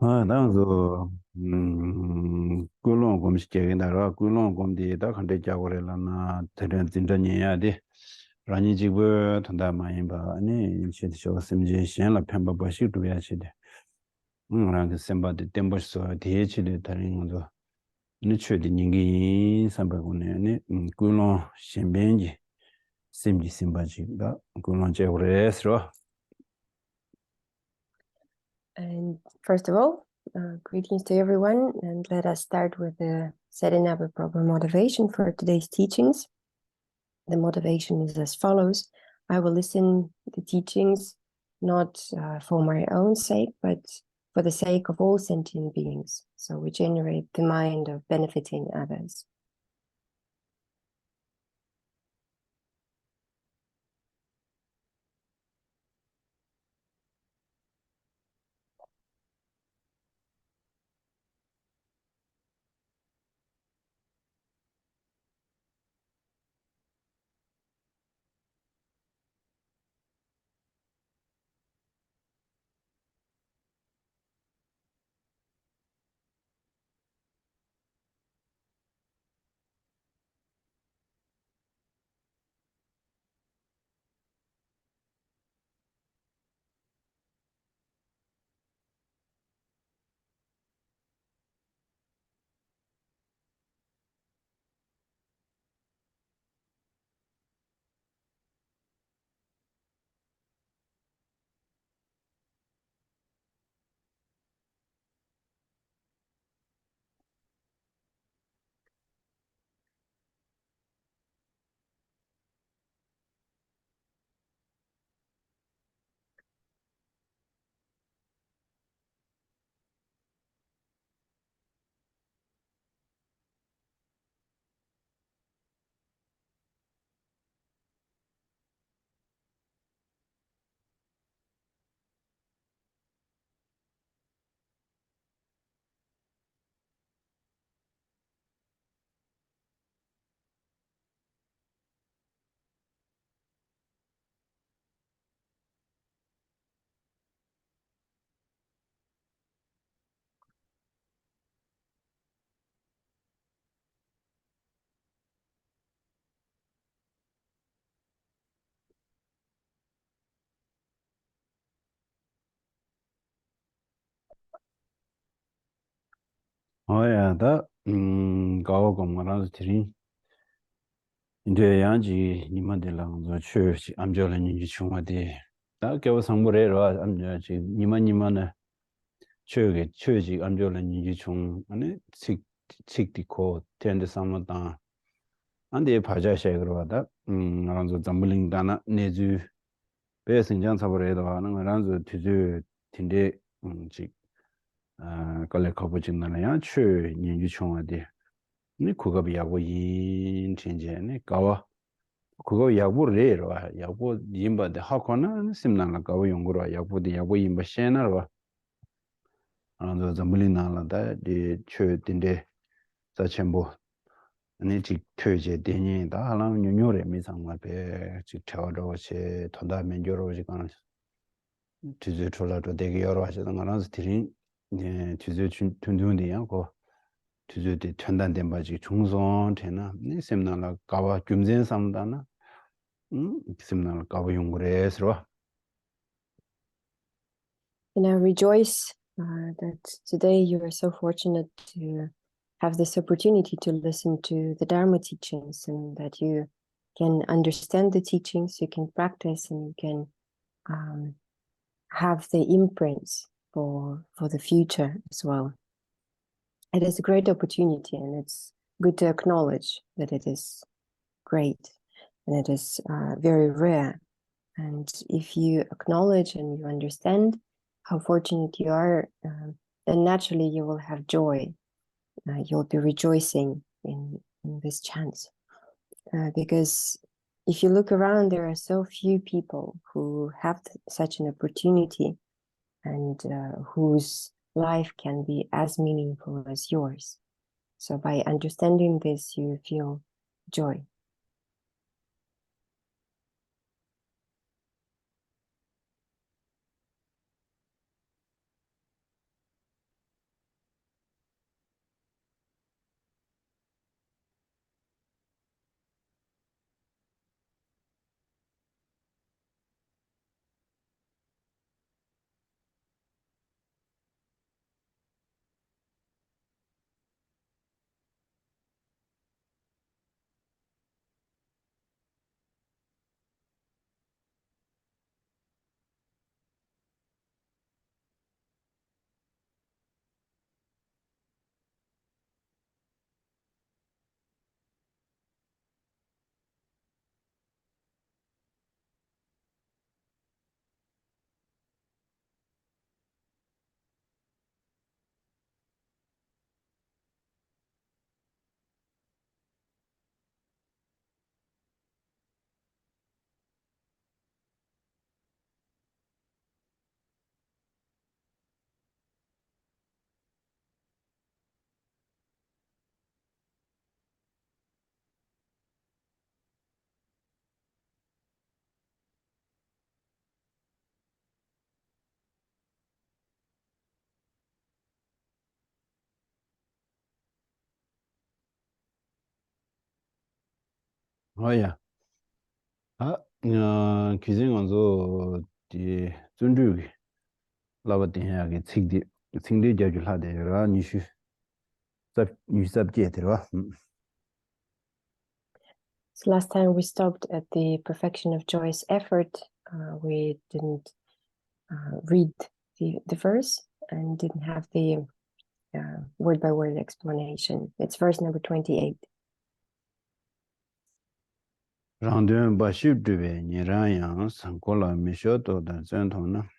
당소 꿀롱 검시 계획나라 꿀롱 검디다 컨대 자고래라나 대련 진전해야 돼. 라니 집을 돈다 많이 봐. 아니 시도 심지 시행라 편바 버시 두야지 돼. 랑 셈바데 템버스 대치를 다른 것도 니처디 닝기 삼바고네 꿀롱 신변지 심지 심바지가 꿀롱 제고래스로. And first of all, greetings to everyone, and let us start with setting up a proper motivation for today's teachings. The motivation is as follows. I will listen to the teachings not for my own sake, but for the sake of all sentient beings. So we generate the mind of benefiting others. 다 가오 공부라서 드린 이제 양지 님한테랑 저 취 암절은 중화대 다 겨우 성불해라 암지 님만님만의 취지 암절은 중 안에 식디코 텐데 삼았다 안데 바자셔 그러다 알아서 잠불링다나 내주 배승장 사버려도 하는 거라서 뒤주 tin데 직 걸레 커버진나야 취 연주 중화대 니 그거 비하고 인 진짜네 가와 그거 야부래로 야부 임바데 하거나 심나나 가와 용거로 야부데 야부 임바 셴나로 안도 잠불이나라다 디 최딘데 자첨부 아니 지 퇴제 되니다 하람 뉴뉴레 미상마베 지 태워도시 돈다 면조로지 간 주제 졸라도 되게 여러 하시는 거라서 드린 예 주제 tuntun데요 고 주제대 전단된 바지 중성 되나 네 셈나라 가와 금전 삼다나 셈나라 가와 용그레스로 And I rejoice that today you are so fortunate to have this opportunity to listen to the Dharma teachings, and that you can understand the teachings, you can practice, and you can have the imprints for the future as well. It is a great opportunity, and it's good to acknowledge that it is great and it is very rare. And if you acknowledge and you understand how fortunate you are, then naturally you will have joy. You'll be rejoicing in this chance. Because if you look around, there are so few people who have such an opportunity and whose life can be as meaningful as yours. So by understanding this, you feel joy. Oh yeah. 기생 원소 디 준주기 라바딘하게 칭디 자주 하대라 니슈 유삽제들와 So last time we stopped at the perfection of joyous effort. We didn't read the verse and didn't have the word-by-word explanation. It's verse number 28. 랑드엔 바시드베 니라양 상콜라 미쇼도다 전통나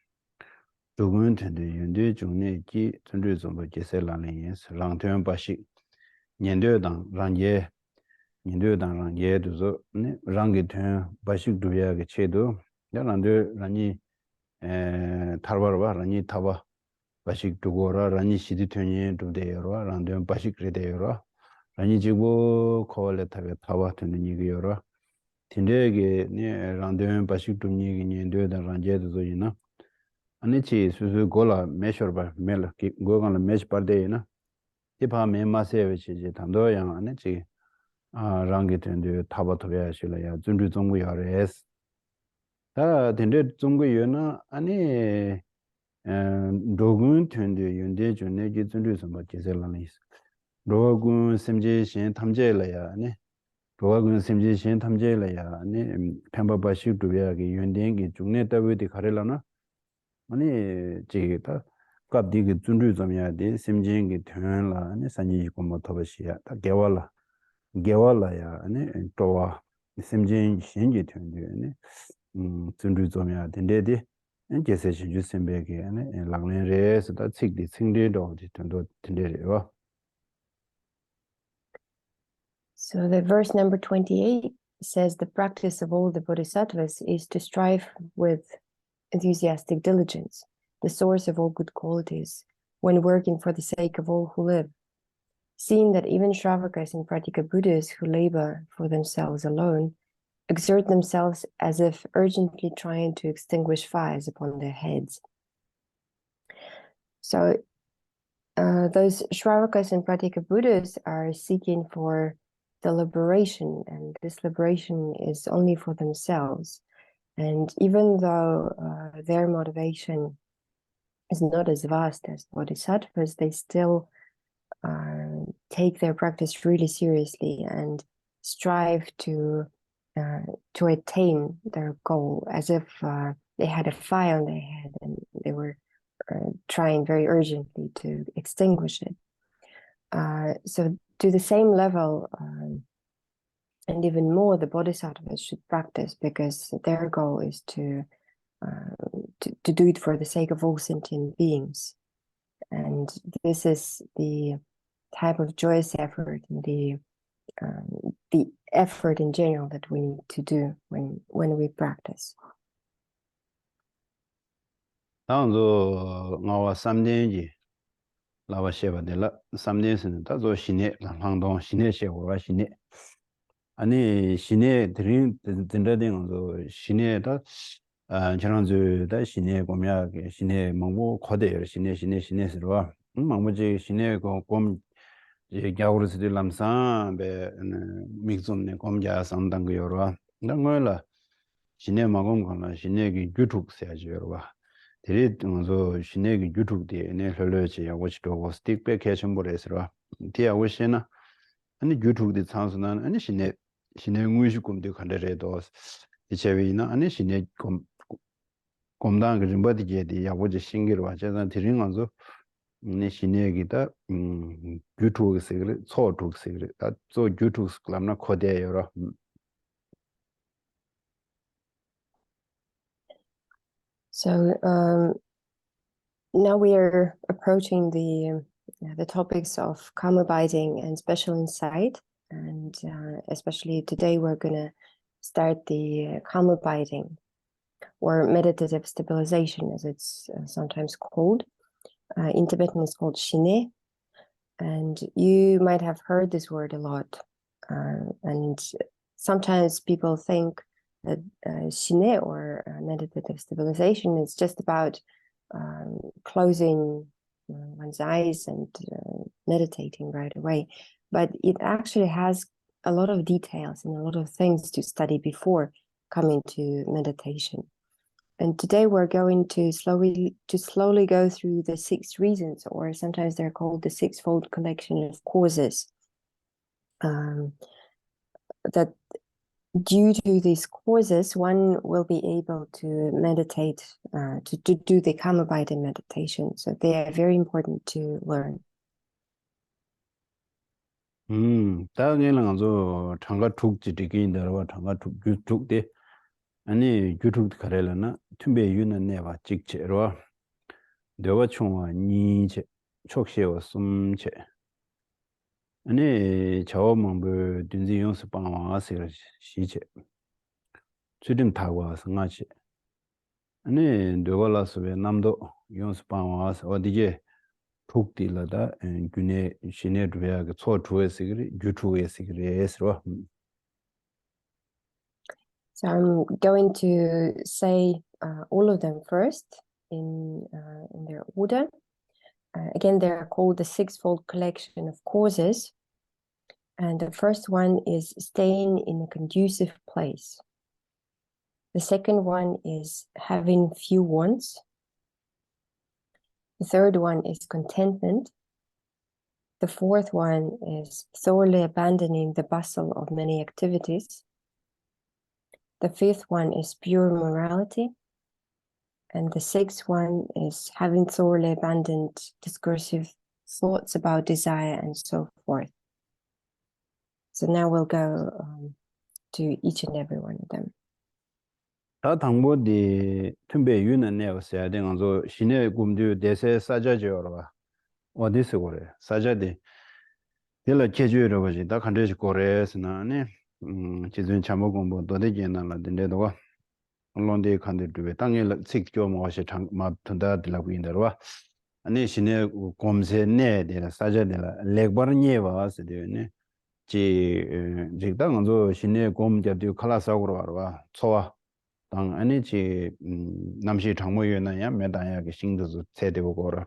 조금 텐데 연대 중에 기 전주 정도 제셀라는 랑드엔 바시 년대당 랑예 년대당 랑예도서 네 랑게 된 바시드베야게 체도 야란데 랑이 타르바르바 랑이 타바 바식 두고라 랑이 시디트니 두데요라 랑드엔 바식 그레데요라 랑이 지고 코알레 타베 타바 되는 이거요라 tindeege ne randewen bashik tumni gi ne de da ranje de zoina ani chi su gola measure ba mel ki go gan mesh par de na ti pa me ma se we chi je tando yang ani chi rangi tende taba to ya shila ya zunju zonggu ya res ta tende zonggu yo na ani dogun tende yunde june gi zunju so ba je la ni dogun semje shin tamje la ya ani 도와군 심지 신 탐제라야 아니 템바바시 두야기 연den기 중내 따위디 가래라나 아니 지기다 갑디기 준주 좀야 돼 심지행기 되는라 아니 산지고 뭐 더버시야 다 개월라야 아니 또와 심지행 신기 되는데 아니 준주 좀야 된데디 enjese shinju sembege ane langlen re sida tsikdi tsingde do di tendo tindere wa. So the verse number 28 says the practice of all the bodhisattvas is to strive with enthusiastic diligence, the source of all good qualities, when working for the sake of all who live. Seeing that even Shravakas and Pratika Buddhas who labor for themselves alone exert themselves as if urgently trying to extinguish fires upon their heads. So those Shravakas and Pratika Buddhas are seeking for the liberation, and this liberation is only for themselves. And even though their motivation is not as vast as bodhisattvas, they still take their practice really seriously and strive to attain their goal, as if they had a fire on their head and they were trying very urgently to extinguish it. So to the same level, and even more, the bodhisattvas should practice, because their goal is to do it for the sake of all sentient beings. And this is the type of joyous effort and the effort in general that we need to do when we practice. 당조 나와 3년지 라와 셰바데라 3년은 다조 신의 항동 신의 셰고가 신의 아니 신의 드린 된다된 거 신의다 저런저다 신의 고미하게 신의 뭐고 거대요 신의스러워 뭐지 신의 곰 이 겨울스들 남산 배 믹좀네 곰자 상당 거 여러 너걸라 신의 마음 거나 신의기 유튜브 세야죠 대리 등서 신의기 유튜브에 내 흘러지 야고치도 스틱백 해첨보레스라 디아 오시나 아니 유튜브에 찬스난 아니 신의 의식금도 간다래도 이체위나 아니 신의 곰당 그런 버디게디 야고지 신기로 하자는 드링한서 네 신의기다 유튜브 세그레 소투 세그레 저 유튜브 클럽나 코데여라. So now we are approaching the topics of karma abiding and special insight, and especially today we're going to start the karma abiding, or meditative stabilization, as it's sometimes called. In Tibetan it's called shine, and you might have heard this word a lot, and sometimes people think that shine, or meditative stabilization, is just about closing one's eyes and meditating right away, but it actually has a lot of details and a lot of things to study before coming to meditation. And today we're going to slowly go through the 6 reasons, or sometimes they're called the sixfold collection of causes, that due to these causes, one will be able to meditate, to do the Kamabhita meditation. So they are very important to learn. 다음에는 아주 장가 툭지 되긴다와 장가 툭툭데 아니 유튜브 가래라나 tumbe 유는 내와 직제로 내가 총아 니제 촉시어 숨제 아니 저만 뭐 든지 용스 방와서 시제 주dim 타고 성아치 아니 내가라서 남도 용스 방와서 어디게 툭딜라다 균에 시내드야 그 초투에스그리 유튜브에스그리에스로. So I'm going to say all of them first in their order. Again, they are called the sixfold collection of causes. And the first one is staying in a conducive place. The second one is having few wants. The third one is contentment. The fourth one is thoroughly abandoning the bustle of many activities. The fifth one is pure morality. And the sixth one is having thoroughly abandoned discursive thoughts about desire and so forth. So now we'll go to each and every one of them. 다 당보디 tumbe 유는 내었어야 되는 거 신의 꿈도 대세 사자죠라. 어디서 그래? 사자디 딜라 제주로 가지 다 간대지 거래스나네. 지준 참고 공부 도대견나라 된대도 언론대 간대도 땅에 식교 뭐시 장마 튼다들라고 인더와 아니 신의 검세 내대라 사자들라 렉버니에 와서 되네. 지 직당 저 신의 검자도 클라스하고 와라. 초와 당 아니지 남시 장모유나야 메다야게 신도도 세대고 거라.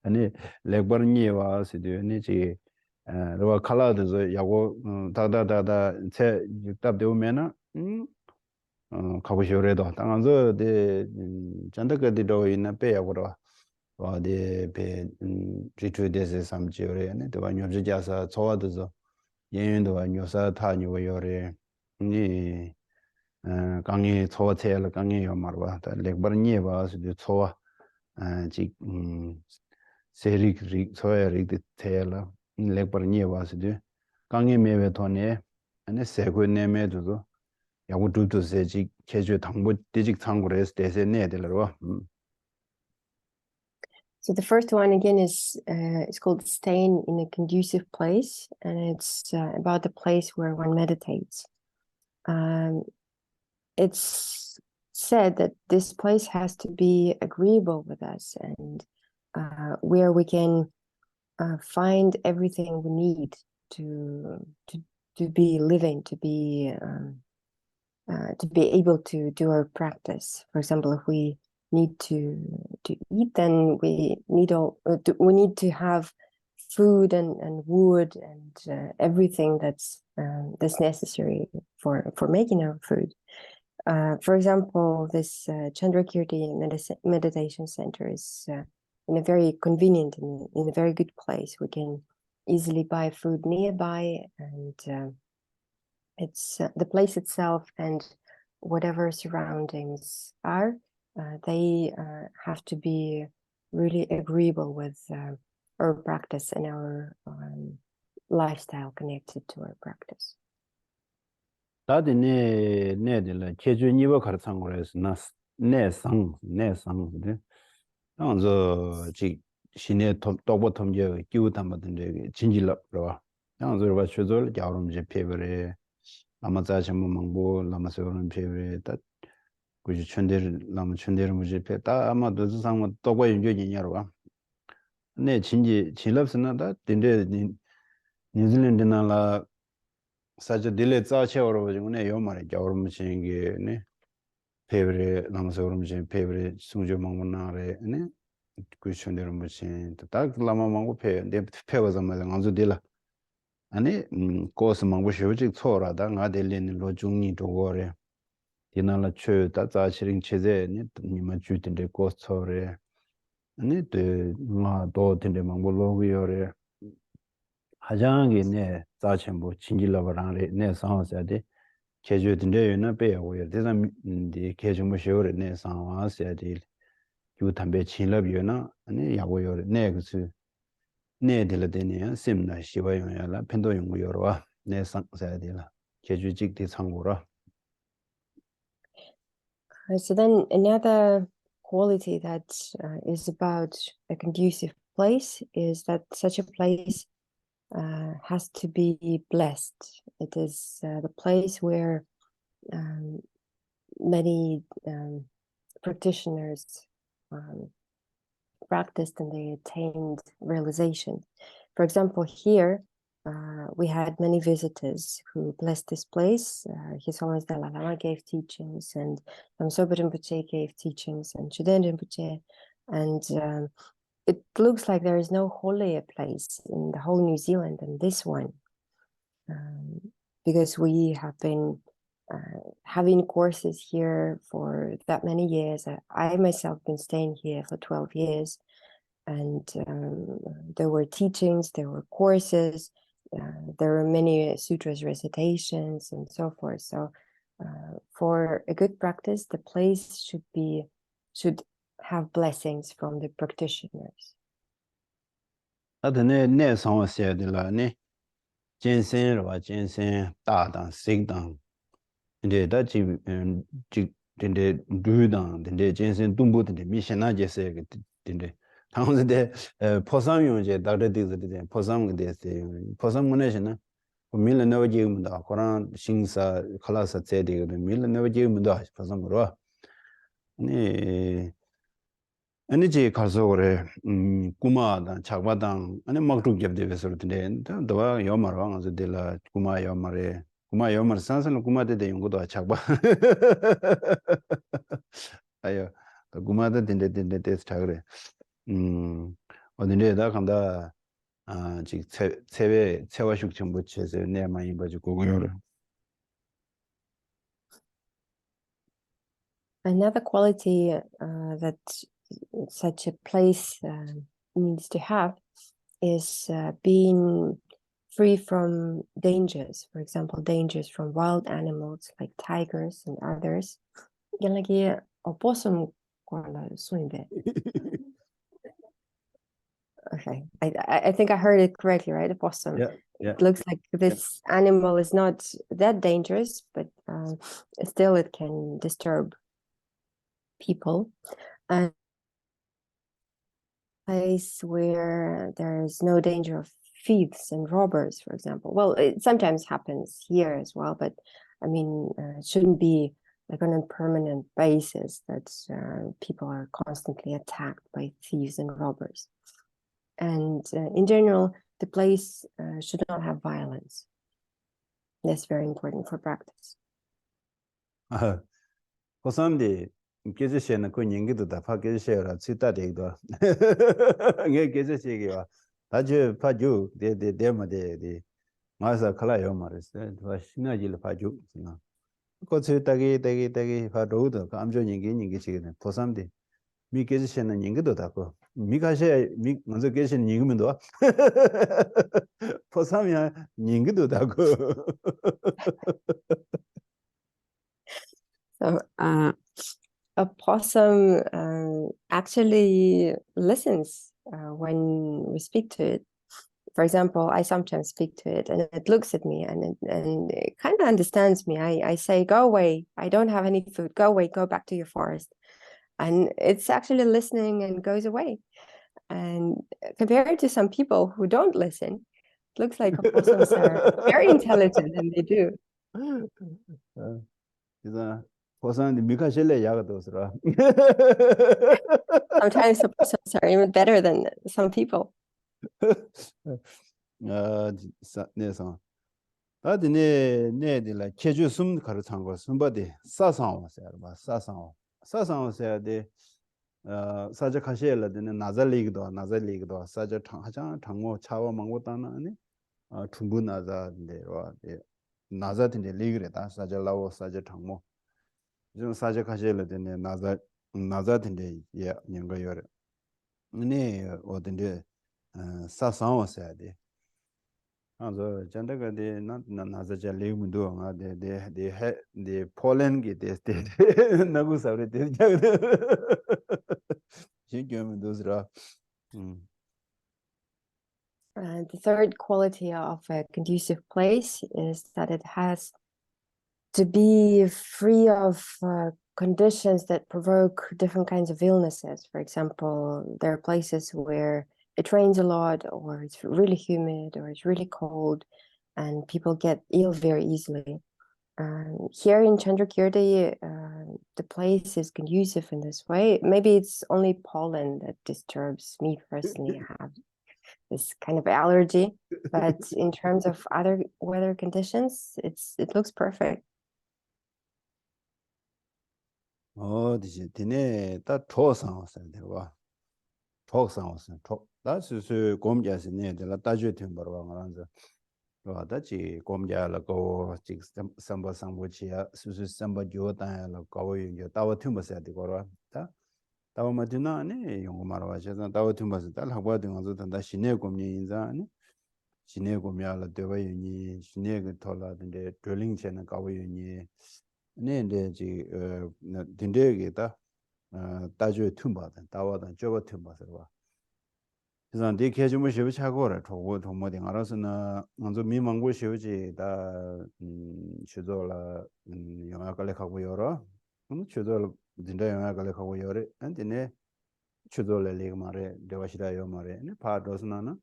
아니 렉버니에 와서 되네. 로와 칼라드서 야고 다다다다 체 답되면은 가고 싶어래도 당한서 데 잔다가디도 있나 빼야고라 와데 베 리트리데스 삼지요래네 또 녀지자사 저와도서 예연도 녀사 타니고요래 니 강이 초체를 강이요 말와 렉버니에 와서 초와 지 세릭 소야릭 테라 렉버니에 와서 강이 매외 돈에 안에 세고 내매도 야구 두두세지 개주 당부 디직 참고를 해서 대세 내들로. So the first one again is it's called staying in a conducive place, and it's about the place where one meditates. It's said that this place has to be agreeable with us, and where we can find everything we need to be living, to be able to do our practice. For example, if we need to eat, then we need to have food and wood and everything that's necessary for making our food. For example, this Chandrakirti meditation center is in a very convenient and in a very good place. We can easily buy food nearby, and it's the place itself and whatever surroundings are, they have to be really agreeable with our practice and our lifestyle connected to our practice. 다들 내들 개주니버 가르친 거라서 나 내상 그래. 당저 지 신의 도보통 제 기우담 받은 데 진질러 봐. 당저 봐 최절 야름제 페버에 아마자 전부 망보 남아서는 페버에 딱 그지 천대를 남은 천대를 무지 페다 아마도 상뭐 도고 연결이냐로 봐. 네 진지 진럽스나다 된데 뉴질랜드나라 사저 딜레 짜체어로 가지고네 요 말에 겨울무신게 페브레 남서름진 페브레 숭조 망문나레 네 쿠션데로 무신 딱 라마망고 페 데 페워서 말은 안주 딜라 아니 코스 망고 쇼직 초라다 나델린 로중니 도고레 디나라 추 따자시링 체제니 니마 주든데 코스 초레 아니 때나도 된데 망고 로기요레 하장이 네 자천부 진질러버랑레 네 상황사데 계주든데 요나 배워요 대상 계주무 쇼레 네 상황사데 yu tambe chinlab yu na ane yago yor ne kusu ne dila dene ya sim na shiba yung ya la pendo yung yor wa ne sang saya dila keju jik di sang ra. So then another quality that is about a conducive place is that such a place has to be blessed. It is the place where many practitioners practiced and they attained realization. For example, here we had many visitors who blessed this place. His Holiness Dalai Lama gave teachings, and Sopa Rinpoche gave teachings, and Chuden Rinpoche, and it looks like there is no holier place in the whole New Zealand than this one, because we have been having courses here for that many years. I myself been staying here for 12 years, and there were teachings, there were courses, there were many sutras recitations and so forth. So for a good practice, the place should have blessings from the practitioners. Ata ne sang saya dila ne jensen rwa jensen da dang sik dang de da ji dende du dang dende jensen dumbu dende mi shena je se dende 당선 데 포상 용제 다르디즈 포상 데세 포상 문에서는 밀레 너지음다 그런 신사 클래스 제대로 밀레 너지음다 포상으로 아니 제 가서 그래 구마다 작바당 아니 막룩 잡데서 근데 더 요마로 가서 데라 구마 요마레 산산 구마데 용고도 작바 아요 구마데 딘데 데스타 그래 어디에다 간다 지금 체화식 정보체에서 내 많이 봐주고 그거를. Another quality that such a place needs to have is being free from dangers. For example, dangers from wild animals like tigers and others. 여기 opossum Okay, I think I heard it correctly, right? Opossum. Yeah. It looks like this animal is not that dangerous, but still it can disturb people. And a place where there is no danger of thieves and robbers, for example. Well, it sometimes happens here as well, but I mean, it shouldn't be like on a permanent basis that people are constantly attacked by thieves and robbers. And in general, the place should not have violence. That's very important for practice. 고삼디 계제시에는 그 연기도 다 파계제시라 치다데도 게 계제시기와 다주 파주 데데데마데디 마사 칼라요 말했어 더 신나질 파주 나 고치 따기 파로도 감정 연기 지금 고삼디 미 계제시에는 연기도 다고 미가시 미 먼저 계신 연기면도 고삼이야 연기도 다고 So a possum actually listens when we speak to it. For example, I sometimes speak to it and it looks at me and it kind of understands me. I say, go away. I don't have any food. Go away. Go back to your forest. And it's actually listening and goes away. And compared to some people who don't listen, it looks like opossums are very intelligent and they do. 고산이 미카실레 야가도스라. Sometimes opossums are even better than some people. 네서. 네들라 제주 숨 가르친 거 숨바디 사상 왔어요. 사상 왔어야 돼. 사자 카시엘라 되는 나잘리기도 사자 하자 장모 차와 망고 따나니 충분 나자인데로 나자인데 리그래다 사자라고 사자 탕모 좀 사자 가실래 되네 나자인데 예 년가 요래 네 어딘데 사상어서야 돼 also jandaga de na za ja le mu do nga de pollen ge de na gu sa re de ja ji ge mu do zra The third quality of a conducive place is that it has to be free of conditions that provoke different kinds of illnesses. For example, there are places where it rains a lot, or it's really humid, or it's really cold, and people get ill very easily. Here in Chandrakirti, the place is conducive in this way. Maybe it's only pollen that disturbs me personally. I have this kind of allergy, but in terms of other weather conditions, it looks perfect. 디지 디네 다 초상어서 되와 초상어서 초 다스 곰자스네 데라 따주 템 버와 가란자 와 다지 곰자라고 지 삼바 상부치야 수수 삼바 조다야라 거의 따와 템버서 되거라 다 따와 마디나네 용고 말아와셔서 따와 템버서 달 하고 등어서 단다 신내 곰니 인자네 신내 곰야라 되와유니 신내 그 돌아던데 드링 채는 가와유니 네네 지 딘데게다 따주에 툼바다 따와다 저거 툼바서 봐 그래서 네 개주무 쉬고 차고라 저거 도모딩 알아서는 먼저 미망고 쉬우지 다 주도라 영화 걸레 가고 여러 주도 딘데 영화 걸레 가고 여래 안디네 주도를 내가 말해 대화시라요 말해 네 파도스나나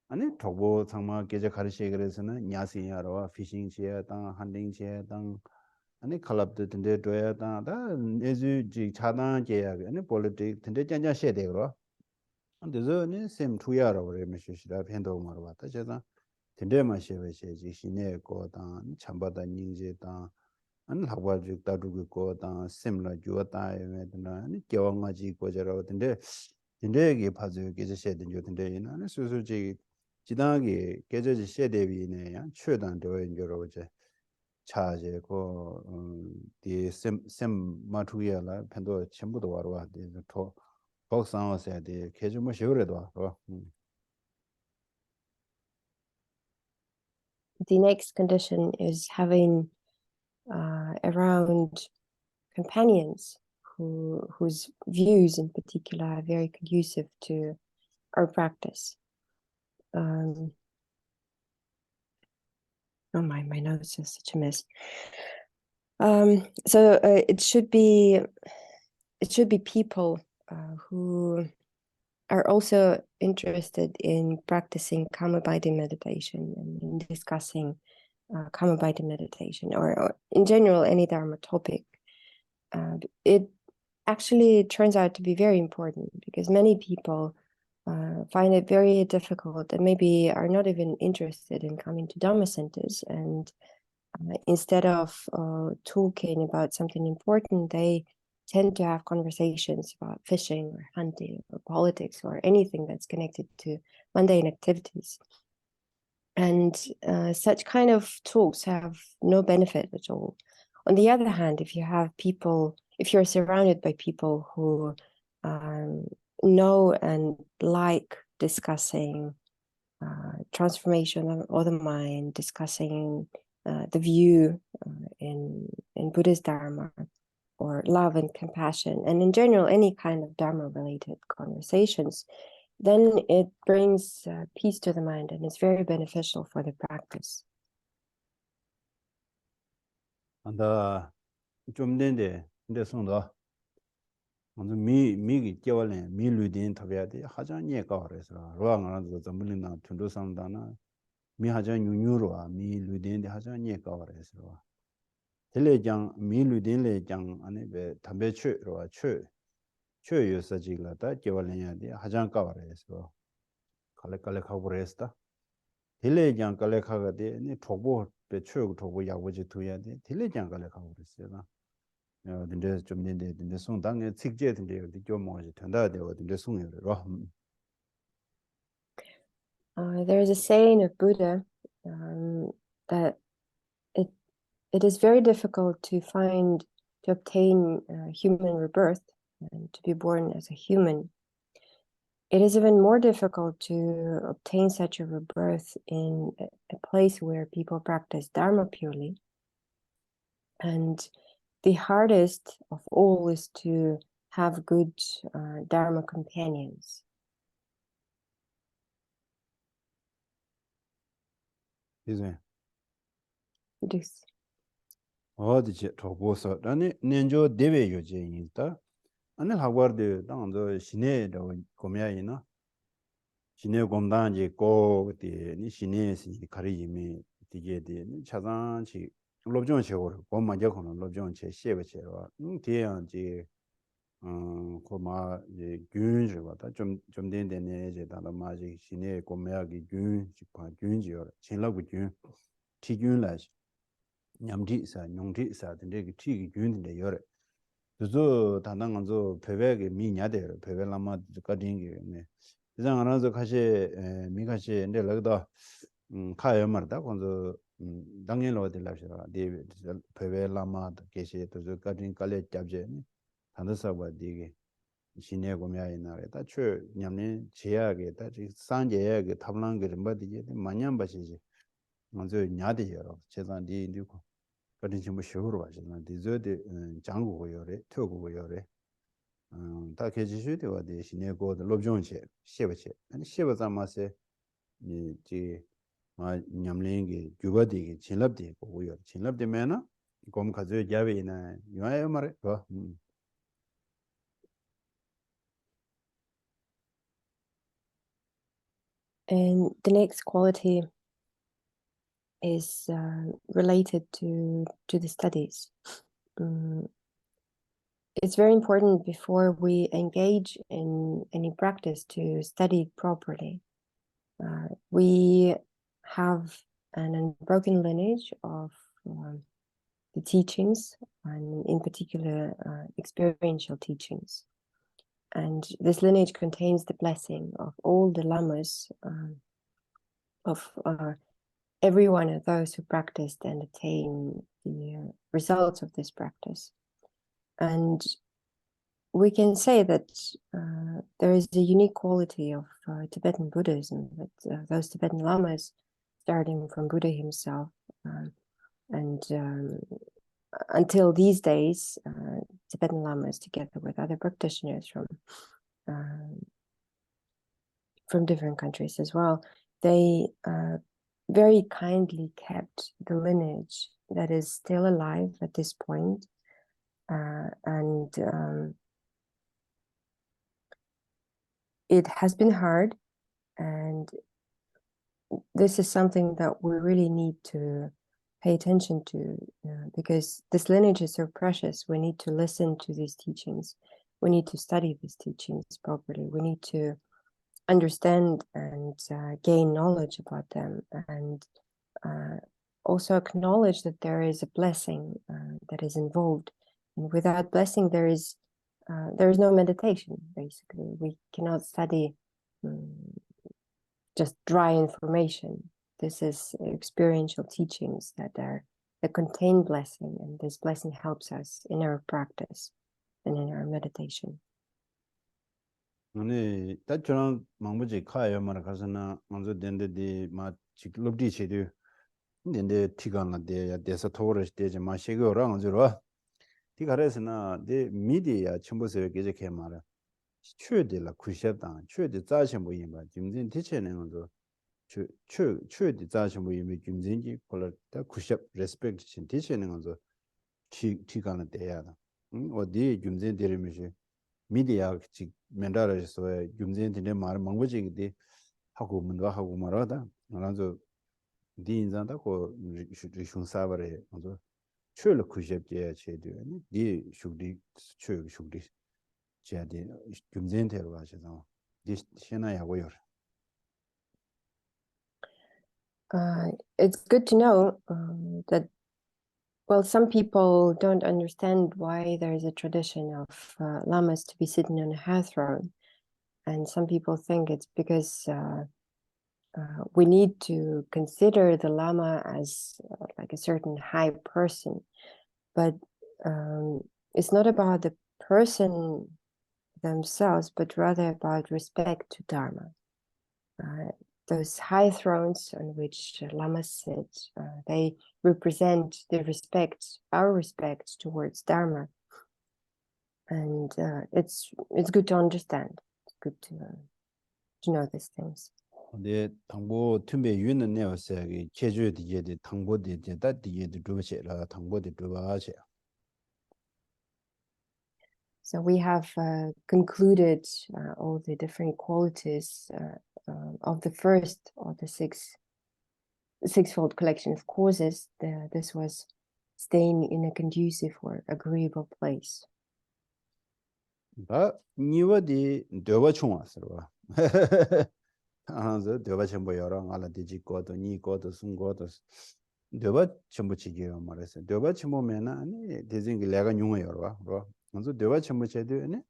아니 저거 상마 계제 가르치 그래서는 야시야로 피싱 지야당 한딩 지야당 아니 클럽도 근데 도야다 다 에즈 지 차단 제야 아니 폴리틱 근데 짠짠 셔야 되고 근데서는 셈 투야로 그래 메시시라 팬도 말어 봤다 제가 근데 마셔베시 신내 거다 참바다 닝제다 아니 하고지 따두고 거다 셈라 주었다 에메드나 아니 겨왕아지 거저로 근데 이게 봐줘 계제 셔야 되죠 근데 나는 수수지 지당하게 계제지 셔야 되비네 최단 되어 인저로 이제 차제 디셈 마투야라 팬도 전부도 와로 더 복상어서야 돼 개좀 쉬우래도 The next condition is having around companions whose views in particular are very conducive to our practice. Oh my notes is such a mess. So it should be people who are also interested in practicing Kamabhidhi meditation and in discussing Kamabhidhi meditation, or in general any Dharma topic. It actually turns out to be very important because many people find it very difficult and maybe are not even interested in coming to Dharma centers. And instead of talking about something important, they tend to have conversations about fishing or hunting or politics or anything that's connected to mundane activities. And such kind of talks have no benefit at all. On the other hand, if you're surrounded by people who know and like discussing transformation of the mind, discussing the view in Buddhist Dharma, or love and compassion, and in general any kind of Dharma-related conversations, then it brings peace to the mind and it's very beneficial for the practice. 안다 좀 된데 근데 sonda 먼저 미기 깨월래 미루딘 답해야돼 하자니에 가버려서 로앙아도 전문이나 tun도상다나 미 하자 뉴뉴로아 미루딘데 하자니에 가버려서 텔레장 미루딘레장 안에 배 담배추로와 추 요사지라다 깨월래야돼 하장 가버려서 칼레칼레 가버려서 텔레장 칼레카가데 네 토보 배추고 토보 야고지 두야돼 텔레장 칼레카 버렸어요 근데 좀 근데 송당에 직제든데 좀 뭐지 된다데 어딘데 송여로 There is a saying of Buddha that it is very difficult to obtain human rebirth and to be born as a human. It is even more difficult to obtain such a rebirth in a place where people practice Dharma purely. And the hardest of all is to have good Dharma companions. 이제 This. 어디지 저보서 아니 년조 대회 요제인다 아니 하고르데 당도 시내로 고미야이나 시내 공단지 고디 니 시내시 가리임이 디게디 차단지 롭종 제고 고마제 코는 롭종 제 시에베체로 대양지 고마 이제 균지보다 좀 된데네 이제 다도 마지 시내 고미야기 균 직파 균지요 진라고 균 티균라지 냠디사 용디사 근데 티기 균인데 여래 그저 단단한저 배배게 미냐데 배배라마 가딩게 그냥 알아서 가시 미가시 근데 여기다 카여 말다 건저 당연로 될라시라 데 배배라마 계시 또 가딩 깔레 잡제 단서와 디게 신의 고미야이나다 추 냠네 제약에 다 산제약에 탑랑게 뭐디게 마냠바시지 먼저 냐데 여러 제산디 인디고 그런 좀 쉬우러 가시나 디저데 장고고요래 퇴고고요래 다 계지슈데 와데 시내고도 롭종체 셰버체 아니 셰버자마세 이지 마 냠랭게 규바디게 진랍디 고고요 진랍디면은 곰 가져 야베이나 요아요 말에 봐 And the next quality is related to the studies. It's very important before we engage in any practice to study properly. We have an unbroken lineage of the teachings, and in particular experiential teachings. And this lineage contains the blessing of all the lamas, of every one of those who practiced and attained the results of this practice. And we can say that there is a unique quality of Tibetan Buddhism, that those Tibetan lamas, starting from Buddha himself, and until these days, Tibetan lamas, together with other practitioners from different countries as well, they very kindly kept the lineage that is still alive at this point, and it has been hard, and this is something that we really need to pay attention to, because this lineage is so precious. We need to listen to these teachings. We need to study these teachings properly. We need to understand and gain knowledge about them, and also acknowledge that there is a blessing that is involved. And without blessing, there is no meditation, basically. We cannot study just dry information. This is experiential teachings that contain blessing, and this blessing helps us in our practice and in our meditation. 아니 다처럼 망부지 카여 말 가서나 먼저 된데디 마 직럽디 체도 근데 티가나데 데서 토르스 데지 마시고랑 저러 티가레스나 데 미디야 첨부서 계속해 말아 최대라 쿠셰다 최대 자신 뭐 임바 김진 티체는 것도 최대 자신 뭐 임이 김진지 콜라다 쿠셰 레스펙트 신 티체는 것도 티가나 돼야다 어디 김진 데르미시 미디어 즉 멘다라서 김진한테 말 망고지기 하고 뭔가 하고 말하다 나서 디인자다고 리슌사바레 먼저 최를 쿠셰게 제도니 디 슈디 최 슈디 제디 김진한테로 하셔서 디 신나야고요. It's good to know that, well, some people don't understand why there is a tradition of lamas to be sitting on a hearth throne, and some people think it's because we need to consider the Lama as like a certain high person, but it's not about the person themselves, but rather about respect to Dharma. Those high thrones on which lamas sit, they represent the respect, our respect towards Dharma, and it's good to understand. It's good to know these things. 근데 당보 틈에 유는 내었어요. 제주에 뒤에 당보에 뒤에다 뒤에 두버셔라 당보에 두버셔. So we have concluded all the different qualities of the first of the sixfold collection of causes. This was staying in a conducive or agreeable place. 봐, 니워디 되버충왔어. 아저 되버 전부 여러 알아 되지 거도 니 거도 숨 거도 되버 전부 지게요 말했어. 되버 전부면 아니 대진기 내가 용어 여러 봐. 먼저 되버 전부 제도네.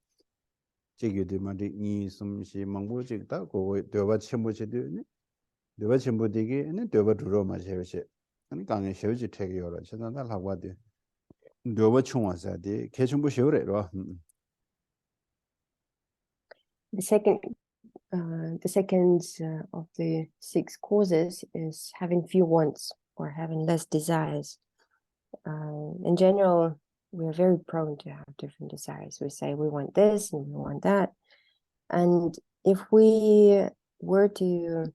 지게도 말이 니 숨시 망보직다 그거 되버 전부 제도네. 되버 전부 되게는 되버 두로 마셔시. 아니 강에 쉬어지 되게 여러 전날 하고 돼. 되버 충와서 돼. 개정부 쉬어래로. The second of the six causes is having few wants or having less desires. In general, we are very prone to have different desires. We say we want this and we want that. And if we were to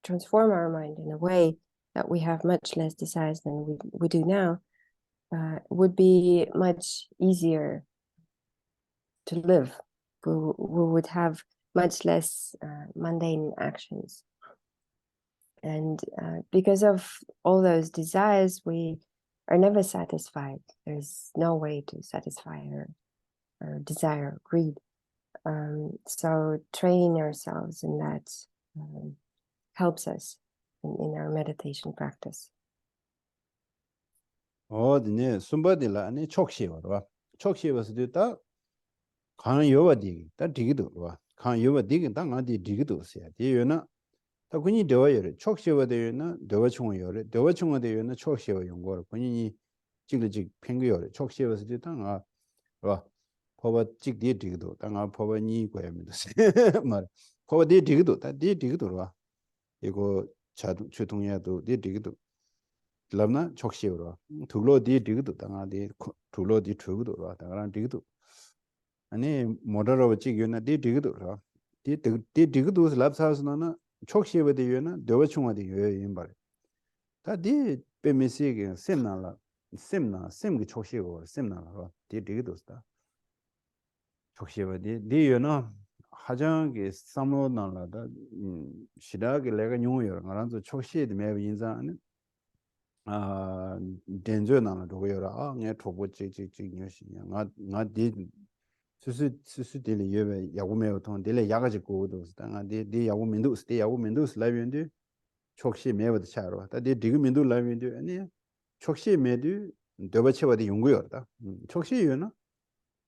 transform our mind in a way that we have much less desires than we do now, it would be much easier to live. We would have much less mundane actions. And because of all those desires, we are never satisfied. There's no way to satisfy our desire, or greed. So training ourselves in that helps us in our meditation practice. 어디네 숨바디라 아니 촉시워라. 촉시워서도 딱 강 요바디 딱 디기도 와. 강 요바디 딱 어디 디기도 있어야. 디요나 다 군이 되어요. 촉시워되요나 되어충어요. 되어충어되요나 촉시워 연구를 군이 찍을직 팽겨요. 촉시워서도 딱 와. 포바 찍디 디기도 딱 포바 니 거야입니다. 말. 포바 디 디기도 딱 디기도 와. 이거 자동 주동야도 디 디기도 람나 촉시워라. 둘로 디 디기도 당아디 둘로 디 두기도 와. 당랑 디기도 아니 모더로 찍이나 디 디기도라 디 디기도 랍사스나나 촉시베데요나 되어충어데 요인 말 다디 베미시게 셈나라 셈기 촉시고 셈나라 디 디기도스다 촉시베데 디요나 하장게 삼로나라다 시다게 내가 용어요 나란서 촉시에 매우 인자는 아 덴저나나 도고요라 아네 토보 찍찍찍 녀시냐 나디 수수 딜이 예배 야구매어 통 딜에 야가지 고도 당아 디 야구 민두스 라이엔데 촉시 매버도 차로 다디 디그 민두 라이엔데 아니 촉시 매디 더버체와디 연구여다 촉시유나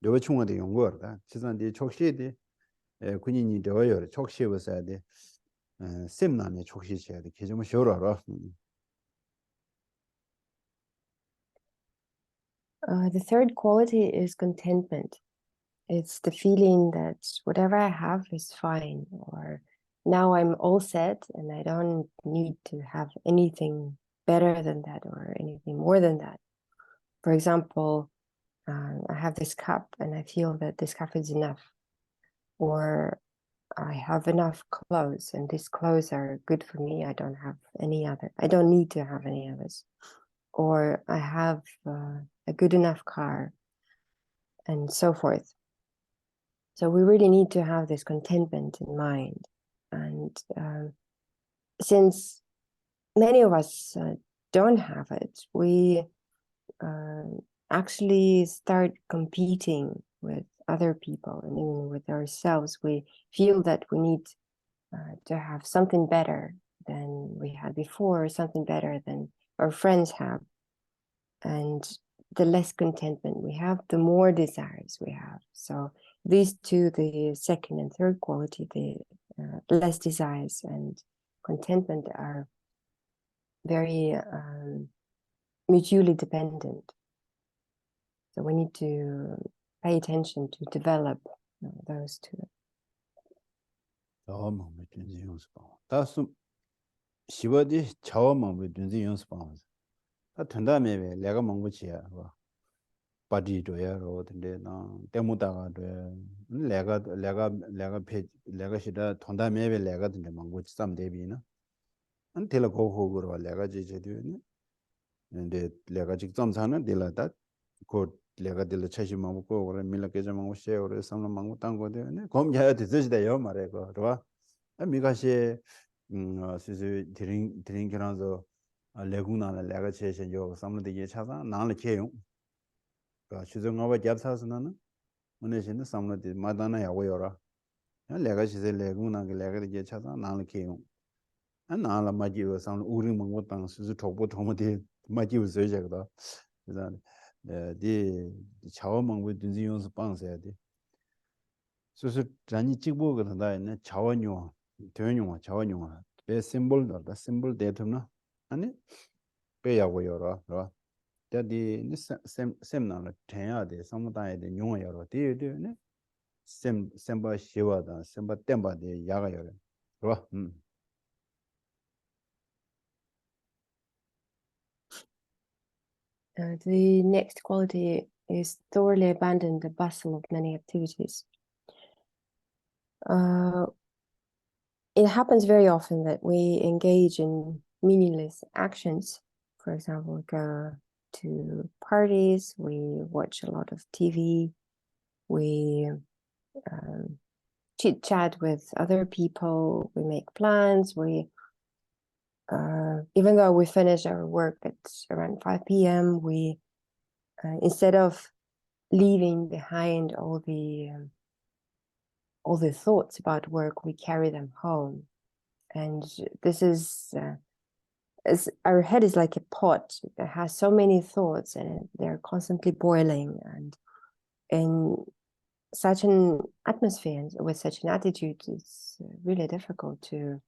더버충와디 연구여다 지산디 촉시디 군인이 되어요 촉시버서야디 셈나네 촉시셔야디 계좀 쇼라라 The third quality is contentment. It's the feeling that whatever I have is fine, or now I'm all set and I don't need to have anything better than that or anything more than that. For example, I have this cup and I feel that this cup is enough, or I have enough clothes and these clothes are good for me. I don't need to have any others, or I have a good enough car, and so forth. So we really need to have this contentment in mind. And since many of us don't have it, we actually start competing with other people and even with ourselves. We feel that we need to have something better than we had before, something better than our friends have. And the less contentment we have, the more desires we have. So these two, the second and third quality, the less desires and contentment are very mutually dependent. So we need to pay attention to develop those two. 다수 시버디 차와망부 든지 연습방. 다 된다며 내가 먹고지야. 바디 줘야로 근데 나 때문다가 돼. 내가 시다 돈다며 내가 든지 먹고지 쌈 대비나. 안 텔고 호고로 내가 제제되네. 근데 내가 직접 사는 딜라다 곧 내가 딜라 차시 먹고 그래 밀라게 좀 먹고 쉐어를 삼는 먹고 딴 거데 검자야 되지대요 말해 그거 미가시 수수 드링기라서 레구나나 내가 제시 요 삼는 데 차사 나를 개용 그 수정하고 잡사서는 오늘신의 삼는 데 마다나 야고요라 내가 시세 레구나게 내가 데 차사 나를 개용 안 나라 마지고 삼는 우리 먹고 땅 수수 톡보 토모데 마지고 저저다 그래서 네 차원망부 든지 연습 방서야 돼. 그래서 잔이 찍고 그런다네 차원용 대용용 차원용 배 심볼다 심볼 데트나 아니 배야고 열어 그러 저디 셈나는 돼야 돼 상무다에 돼 용어 열어 돼네 셈바 시와다 셈바 땜바데 야가 열어 그러 The next quality is thoroughly abandon the bustle of many activities. It happens very often that we engage in meaningless actions. For example, go to parties, we watch a lot of TV, we chit chat with other people, we make plans, even though we finish our work at around 5 p.m., we instead of leaving behind all the thoughts about work, we carry them home. And this is our head is like a pot that has so many thoughts and they're constantly boiling. And in such an atmosphere, with such an attitude, it's really difficult to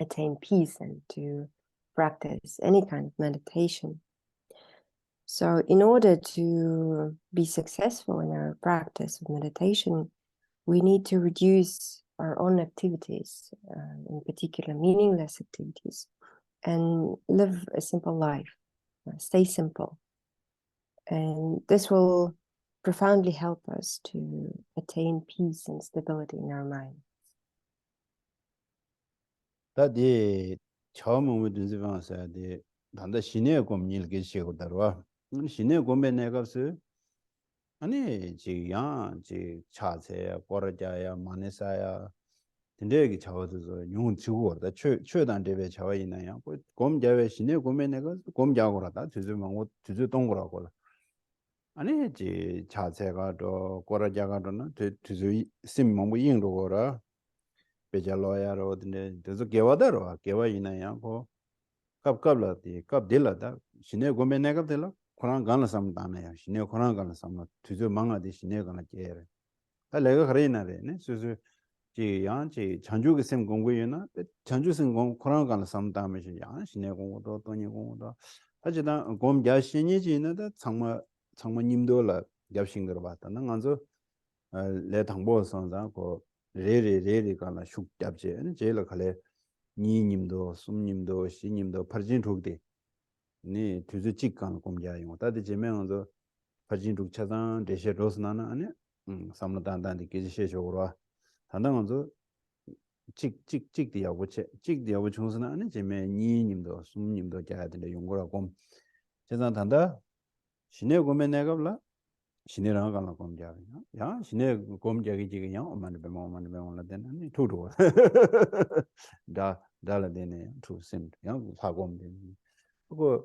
attain peace and to practice any kind of meditation. So in order to be successful in our practice of meditation, we need to reduce our own activities, in particular meaningless activities, and live a simple life, stay simple. And this will profoundly help us to attain peace and stability in our mind. 다디 처음 오면 연습하면서 돼 단다 신의 고민을 계시고다로 신의 고민 내가서 아니 지야 지 차세야 거라자야 마네사야 근데 저어도 용 지고다 최단 대비 저어 있나요 곰자외 신의 고민 내가 곰자고라다 주주망고 주주 동거라고 아니 지 차세가 또 거라자가도는 주주 심망고 인도거라 베잘로야로 근데 저 개와다로 개와 있나요 고 갑갑라디 갑딜라다 신의 고민 내가 될라 코란 간을 삼다네 신의 코란 간을 삼나 주저 망아디 신의 간을 제래 다 내가 그래나래 네 수수 지 양지 전주의 셈 공부이나 전주생 공 코란 간을 삼다면서 양 신의 공부도 돈이 공부도 하지다 곰자 신이지는데 정말 님도라 yap싱들 봤다 난 간서 내 당보 선자고 레레레레 간을 슉 잡지 제일 갈래 니님도 숨님도 시님도 퍼진 족대 네 주주 직관 공자용 다들 제명도 퍼진 족 차단 대셔 로스나나 아니 삼나단단데 계시셔고로 단단한도 찍디하고 찍디하고 총선은 아니 제매 니님도 숨님도 자야 되는 용거라고 세상 단다 신의 고면 내가블라 신의랑 간나 공자 야 신의 공자기 지금 야 엄마는 배만 되는 투도 달라 되네 투신 야 사고면 그거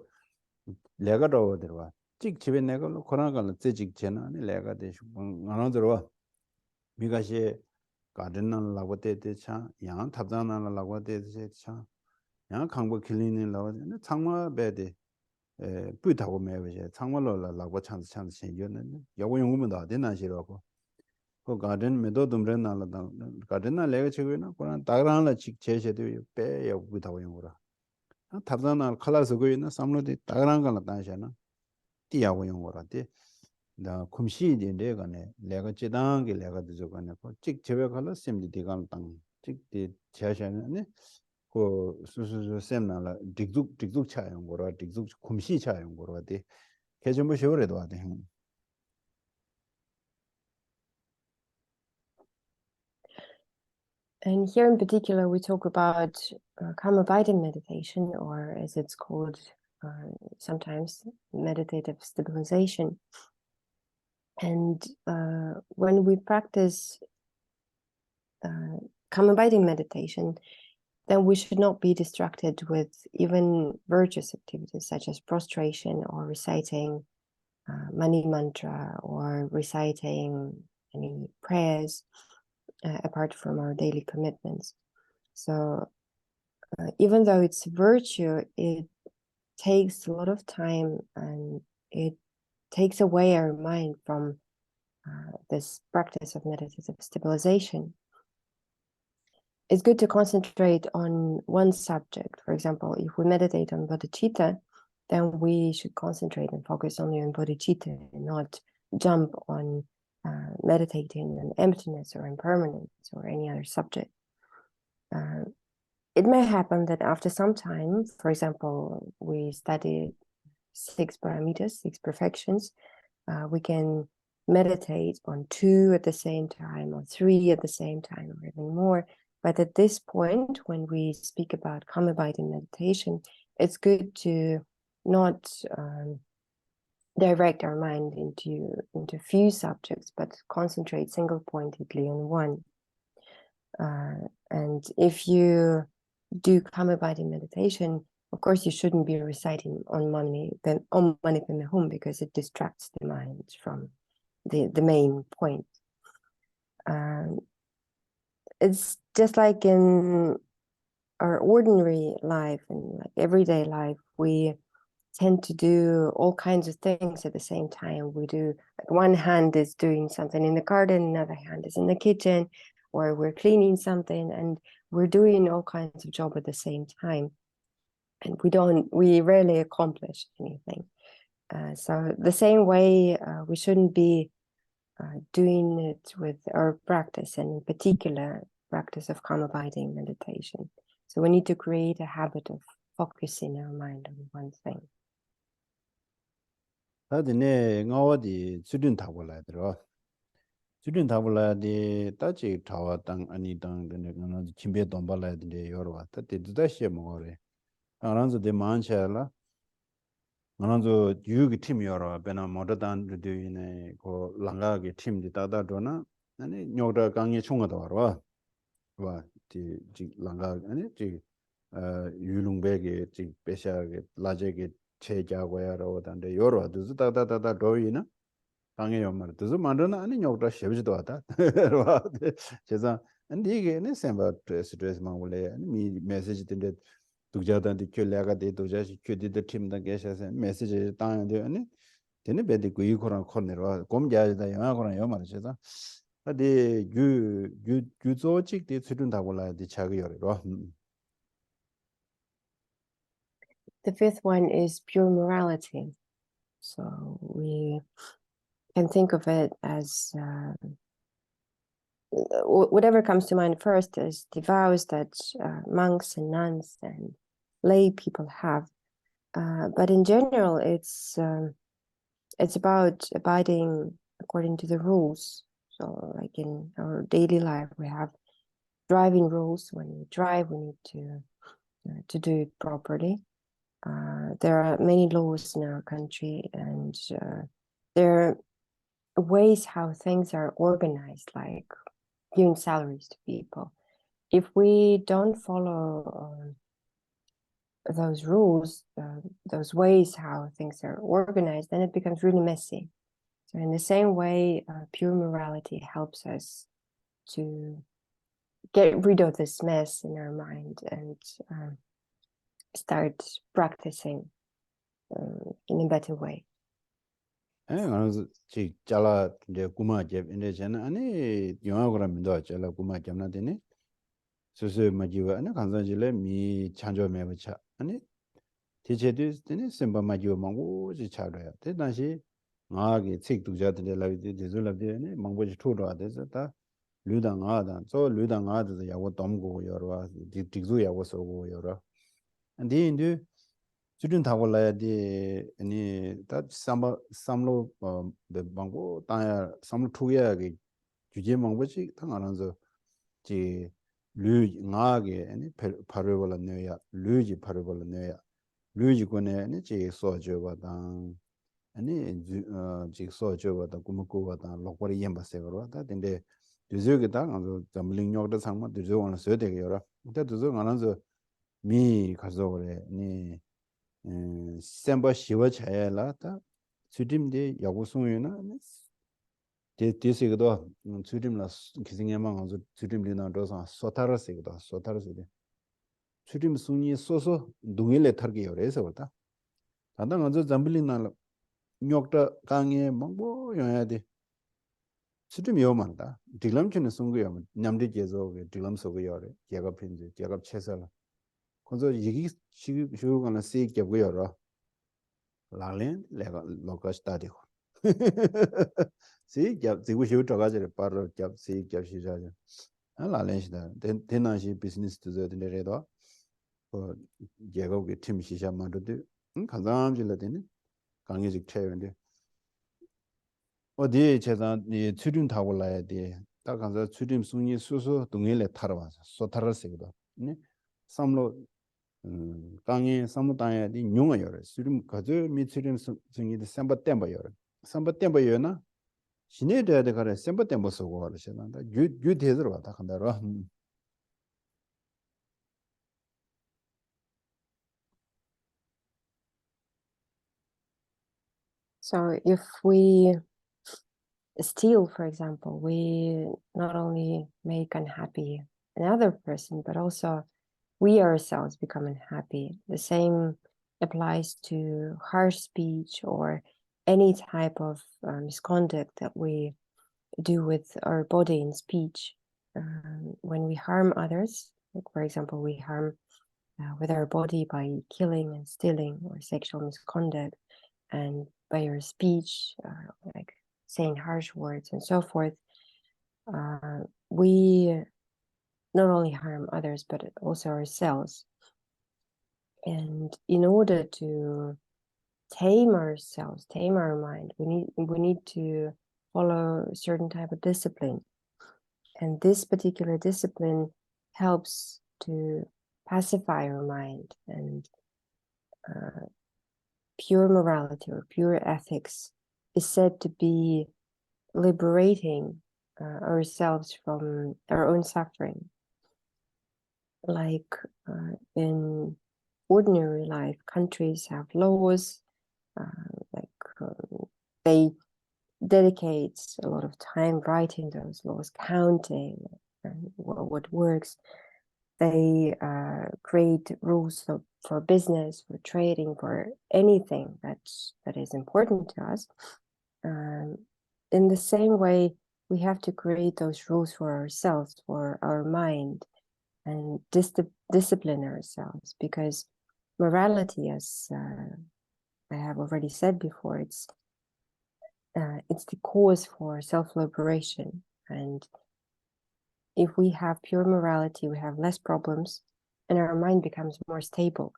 내가 더 들어와 찍 집에 내가 코로나가 찍 전에 내가 대시 안 들어와 미가시 가든은 라고 때차 양 탑자나는 라고 때차 양 강보 클리닝 라고 창마 배대 뿌다고 매베 창마로 라고 찬스 생겼는데 여고 연구면 다 되나 싫어고 그 가든 메도 dumren na la garden na lega chigo na koran dagran la chik cheche de pe ya bu da wen gora tabdan na khala so go na samlo de dagran ga la ta sha na ti ya wen gora de da kumshi de de ga ne lega chedang ge lega de jo ga ne ko chik chebe khala sem de ga tang chik de cha sha ne ko su su sem na la dikduk cha yen gora dikduk kumshi cha yen gora de ke 좀 쉬어래 도 돼. And here in particular, we talk about karma abiding meditation, or as it's called sometimes, meditative stabilization. And when we practice karma abiding meditation, then we should not be distracted with even virtuous activities such as prostration or reciting mani mantra or reciting any prayers apart from our daily commitments. So even though it's a virtue, it takes a lot of time and it takes away our mind from this practice of meditative stabilization. It's good to concentrate on one subject. For example, if we meditate on bodhicitta, then we should concentrate and focus only on bodhicitta and not jump on meditating on emptiness or impermanence or any other subject. It may happen that after some time, for example, we study 6 parameters, 6 perfections, we can meditate on 2 at the same time or 3 at the same time or even more. But at this point, when we speak about karma abiding meditation, it's good to not direct our mind into few subjects, but concentrate single-pointedly on one. And if you do karma abiding meditation, of course, you shouldn't be reciting Om Mani Padme Hum because it distracts the mind from the main point. It's just like in our ordinary life and like everyday life, we tend to do all kinds of things at the same time. We do, like one hand is doing something in the garden, another hand is in the kitchen, or we're cleaning something, and we're doing all kinds of job at the same time. And we rarely accomplish anything. So the same way, we shouldn't be doing it with our practice, and in particular, practice of karma abiding meditation. So we need to create a habit of focusing our mind on one thing. 다들 ngawadi sudin thabula dro sudin thabula de tachi thawa tang ani tang de ngana chimbe dombala de yorwa ta de dashi mogore aranzo de manchala nganazo yugi team yorwa bena modadan de ne ko langa ge team de dada dona ani nyogda 강에 총가 warwa wa ti langa ani ti yulungbe게 지 배샤게 라제게 체자고야로 단데 요로 두즈 다다다다 도이나 강에 요말 두즈 만드나 아니 녀다 쉐비도 왔다 와 제가 근데 이게 네 셈바 스트레스 망불에 미 메시지 된데 두자단데 쿄래가 데 두자시 쿄디데 팀다 게샤세 메시지 땅데 아니 되네 베디 구이코랑 코네로 곰자다 영화고랑 요말 제가 근데 유조직 데 수준다고 라디 차기요로 The 5th one is pure morality. So we can think of it as whatever comes to mind first is the vows that monks and nuns and lay people have. But in general, it's about abiding according to the rules. So like in our daily life, we have driving rules. When we drive, we need to do it properly. There are many laws in our country, and there are ways how things are organized, like giving salaries to people. If we don't follow those rules, those ways how things are organized, then it becomes really messy. So in the same way, pure morality helps us to get rid of this mess in our mind and start practicing in a better way. 그래서 지 잘라 이제 구마제 인데 저는 아니 영화고라 민도 잘라 구마점나 되네. 수수 마지와 아니 간사질에 미 찬조매 버차. 아니 대체도 되네 심바 마지와 망고지 차려야. 대단시 나게 책 두자들 라비데 데졸라비네 망고지 토로야 돼서 다 류당아다. 저 류당아도 야고 dom고 여러 딕딕도 야고 서고 여러. 근데 인도 student thawala de ani ta samlo de bango ta samlo thuya ge juje mangbo chi thangana zo ji lu nga ge ani pharu wala ne ya lu ji pharu wala ne ya lu ji ko ne ani ji so jo ba dang ani ji so jo ba da kum ko ba da lo ko yem ba se ro da den de de zo ge da nga zo jamling nyok da sang ma de zo wala so de ge ro da de zo nga na zo mi ka zo re ni semba shiva chaya la ta tsudim de yagu sungyo na de sigdo tsudim la kising yama nga tsudim li na dosa sotara sigdo sotara sigdo tsudim sungyi soso dungi le targi yore se wata tanda nga zo zambili na nyokta kange mangbo yonya de tsudim yo manda diglam chini sungyo yama nyamdi jezo diglam sogo yore gyagab pinzi gyagab chesa la konzo yigi shigu kana si gyabgo yoro Lalén lega loca está dijo. Sí, ya sigo yo trabajar para ya sí ya sí ya. Ah lalén está. Tena sí business to the redo. 어 제가 그 팀 시작만도 간단하게 되네. 강의직 체험인데. 어디 제가 이 출림 타고 라야 돼. 딱 가서 출림 순위 수수 동일에 타러 와서 소타르세도. 네. 삼로 강에 사무다에 디 뇽어요. 수림 가져 미치림 승이데 셈바 템바요. 셈바 템바요나 시내대에 가래 셈바 템바 쓰고 하시는데 유 대들어 왔다 간다로. So if we steal, for example, we not only make unhappy another person, but also we ourselves become unhappy. The same applies to harsh speech or any type of misconduct that we do with our body and speech. When we harm others, like for example, we harm with our body by killing and stealing or sexual misconduct, and by our speech, like saying harsh words and so forth, we not only harm others, but also ourselves. And in order to tame ourselves, tame our mind, we need to follow a certain type of discipline. And this particular discipline helps to pacify our mind, and pure morality or pure ethics is said to be liberating ourselves from our own suffering. Like in ordinary life, countries have laws, they dedicate a lot of time writing those laws, counting what works. They create rules for business, for trading, for anything that is important to us. In the same way, we have to create those rules for ourselves, for our mind, and discipline ourselves, because morality, as I have already said before, it's the cause for self-liberation. And if we have pure morality, we have less problems, and our mind becomes more stable,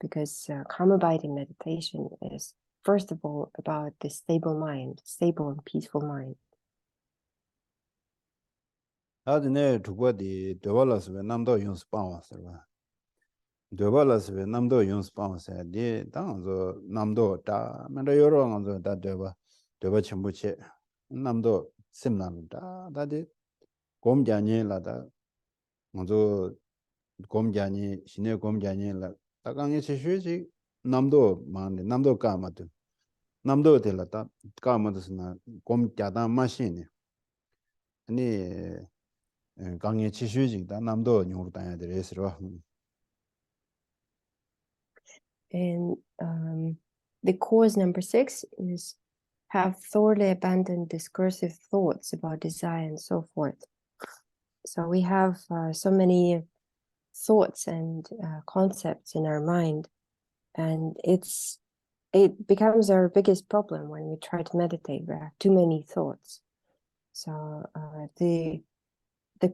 because calm-abiding meditation is, first of all, about the stable mind, stable and peaceful mind. 아드네 두고디 데발라스베 남도 용스 빠와서바. 데발라스베 남도 용스 빠와서 디 당저 남도 다 맨도 여러 가서 다 데바 첨부체 남도 심남다 다디 곰자니라다 먼저 곰자니 신의 곰자니라 다강에 세슈지 남도 만데 남도 까마도 남도 될라다 까마도스나 곰자다 마시네 아니 강에 치슈지다 남도 뇽르다야 되레스로 And the cause number 6 is have thoroughly abandoned discursive thoughts about desire and so forth. So we have so many thoughts and concepts in our mind, and it becomes our biggest problem when we try to meditate. We have too many thoughts. So the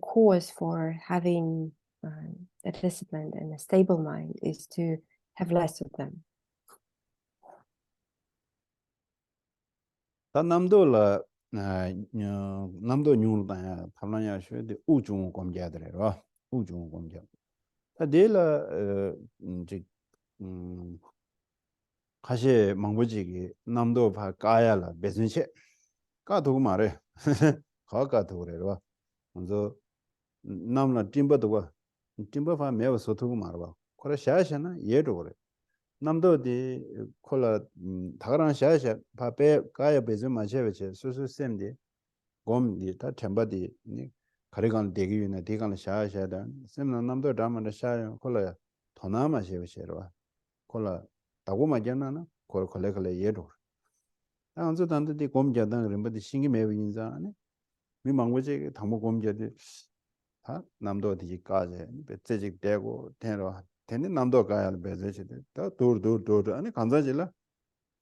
cause for having a disciplined and a stable mind is to have less of them. 다 남도라 남도 뉴르다 팔라냐 쉐데 우중 검자들이라 우중 검자 다 데라 이제 가시 망보지기 남도 바 까야라 배선시 까도 말해 가까도 그래라 먼저 남나 timba도 tim바파 매워 소토고 말봐 그래 샤샤나 예도 그래 남도디 콜라 다가랑 샤샤 바베 까야 배좀 마셔베체 수수쌤디 곰디 다 템바디 니 가리간 되기 위해 대간 샤샤다 쌤나 남도 담만 샤야 콜라 더나 마셔베체로 콜라 다고 마잖아나 콜레 예도 안저 단디 곰자당 림바디 신기 매우 인자네 미 망고제 당모 곰자디 다 남도 어디 까제 배째직 되고 되로 되는 남도 가야 배제시대 더 돌 아니 간자질라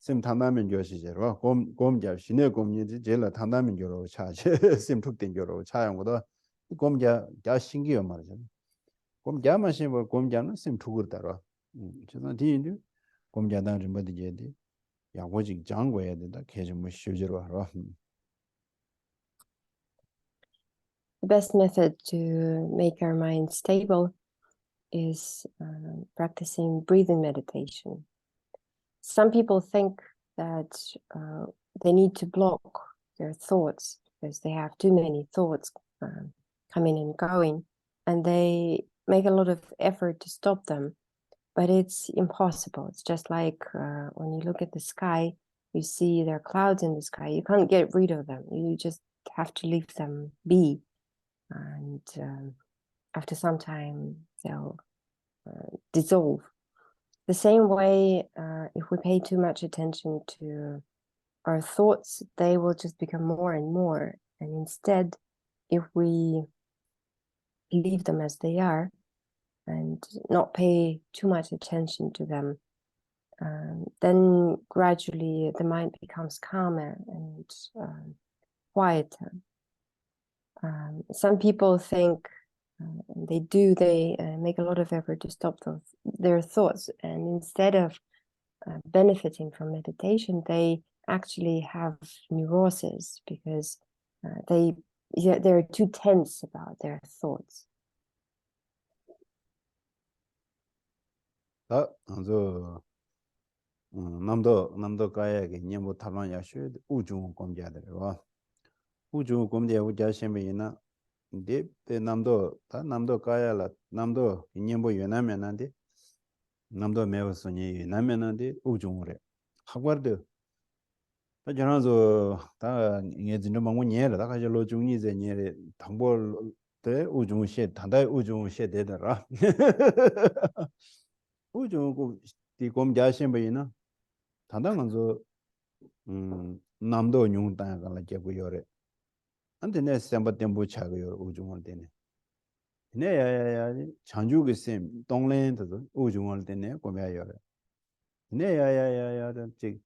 심 탄다면 교시제로 곰자 신의 곰이지 제일 탄다면 교로 차제 심 툭된 교로 차용거도 곰자 자 신기요 말이죠 곰자만 심고 곰자는 심 툭을다로 저는 뒤인데 곰자당 좀 어디제디 야고직 장고해야 된다 계속 뭐 쉬지로 하러 The best method to make our mind stable is practicing breathing meditation. Some people think that they need to block their thoughts because they have too many thoughts coming and going, and they make a lot of effort to stop them, but it's impossible. It's just like when you look at the sky, you see there are clouds in the sky. You can't get rid of them. You just have to leave them be. And after some time, they'll dissolve. The same way, if we pay too much attention to our thoughts, they will just become more and more. And instead, if we leave them as they are and not pay too much attention to them, then gradually the mind becomes calmer and quieter. Some people think they make a lot of effort to stop their thoughts, and instead of benefiting from meditation, they actually have neuroses because they're too tense about their thoughts. 저 남도 가야게 님부 탈만야 쉬 우중 검자들이와 우중 검대 우자심이나 근데 남도 가야라 남도 님부 연하면한데 남도 매워서니 나면한데 우중으로 학과도 저나서 다 이게 진짜 망고 녀라 다 가지고 로중이제 녀래 당볼 때 우중시 단다 우중시 되더라 우중 그 검자심이나 단단한서 남도 용단가 가지고 요래 안데네 샘바템부 차고요 우중을 되네 네야야야 장주게 샘 동랜도 우중을 되네 고매요래 네야야야야 즉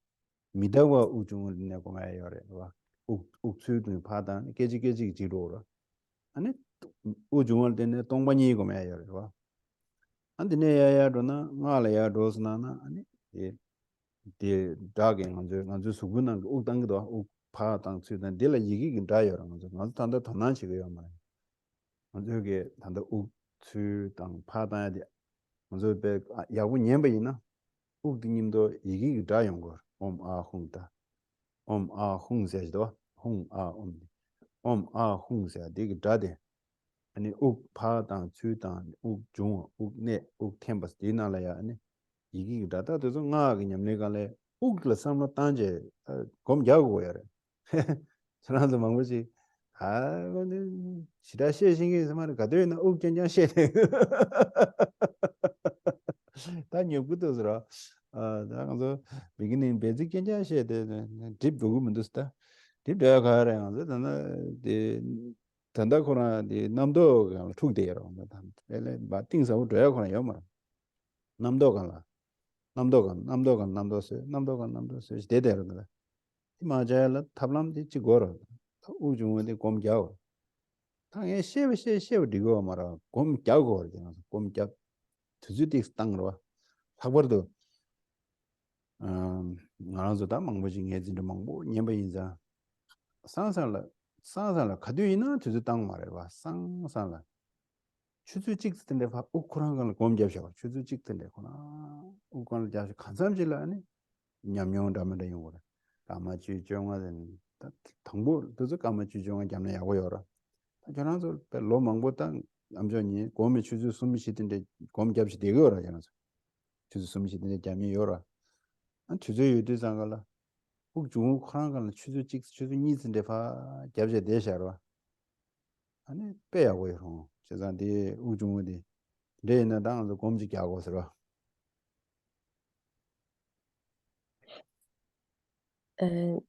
미다와 우중을 되네 고매요래 와 옥수도 파단 깨지깨지 지로라 아니 우중을 되네 동반이 고매요래 와 안데네야야도나 나래야 도스나나 아니 데 다게 먼저 수군한 옥당도 파당 쓰던 딜라 얘기 다요라 먼저 단다 단난식이야 말 먼저 여기 단다 옥수당 파다야 돼 먼저 배 야구 녀배이나 옥딩님도 얘기 다용 거 홍다 홍세도 홍세 되게 다데 아니 옥 파당 추당 옥중 옥네 옥템버스 디나라야 아니 이게 다다도 nga 그냥 내가 래 우글 삼로 단제 검 자고 해야 사람도 망고지 아 근데 지라시에 신경에서 말은 가도에는 옥전장 셰 다 녀부터더라 그래서 beginning basic change 하셔야 돼. 딥 녹으면 됐다. 딥 내가 가야 하는데 나는 단다 코나 남도 툭 돼요. ele bating 돼요 코나 요마. 남도 간라. 남도세 대대로 그래. 맞아요. 탑람디 지고로. 우중원데 곰자오. 당에 셰브 디고 말아. 곰자고 그러잖아. 곰자 투즈디 땅으로. 학버도 알아서 다 망보진 해진도 망보 녀바인자. 상상라 가두이나 투즈 땅 말해 봐. 상상라 추주 찍던데 봐. 우크란 걸 곰잡셔. 추주 찍던데 구나. 우크란 잡시 간삼질라니. 냠용담에 용거라. 까마치 정화된 당부 도저 까마치 정화 잡는 야고요라. 저나서 로망보다 남전이 곰이 추주 숨시던데 곰 잡시 되거라 저나서. 추주 숨시던데 잠이 요라. 안 추주 유디상가라. 꼭 중국 하나가 추주 찍 추주 니즈인데 봐. 잡지 되셔라. 아니 빼야고요. 제가데 우중어디 내나 당도 곰지 하고서라.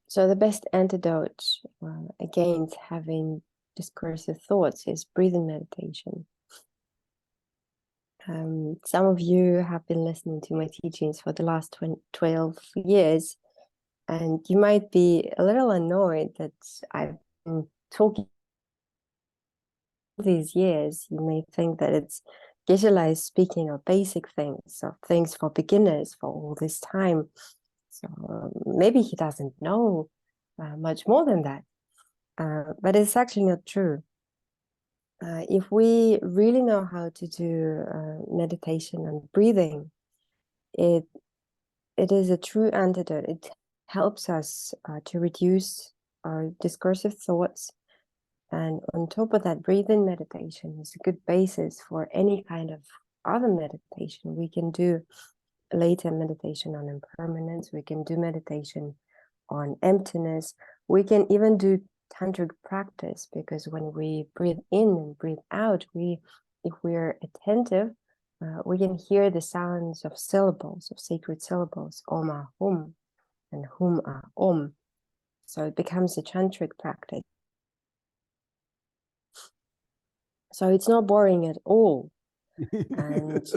So the best antidote against having discursive thoughts is breathing meditation. Some of you have been listening to my teachings for the last 12 years, and you might be a little annoyed that I've been talking these years. You may think that it's Geshe-la is speaking of basic things, of things for beginners for all this time. So maybe he doesn't know much more than that. But it's actually not true. If we really know how to do meditation and breathing, it is a true antidote. It helps us to reduce our discursive thoughts. And on top of that, breathing meditation is a good basis for any kind of other meditation. We can do later meditation on impermanence. We can do meditation on emptiness. We can even do tantric practice, because when we breathe in and breathe out, if we're attentive, we can hear the sounds of syllables, of sacred syllables, Om Ah Hum and Hum Ah Om. So it becomes a tantric practice. So it's not boring at all. And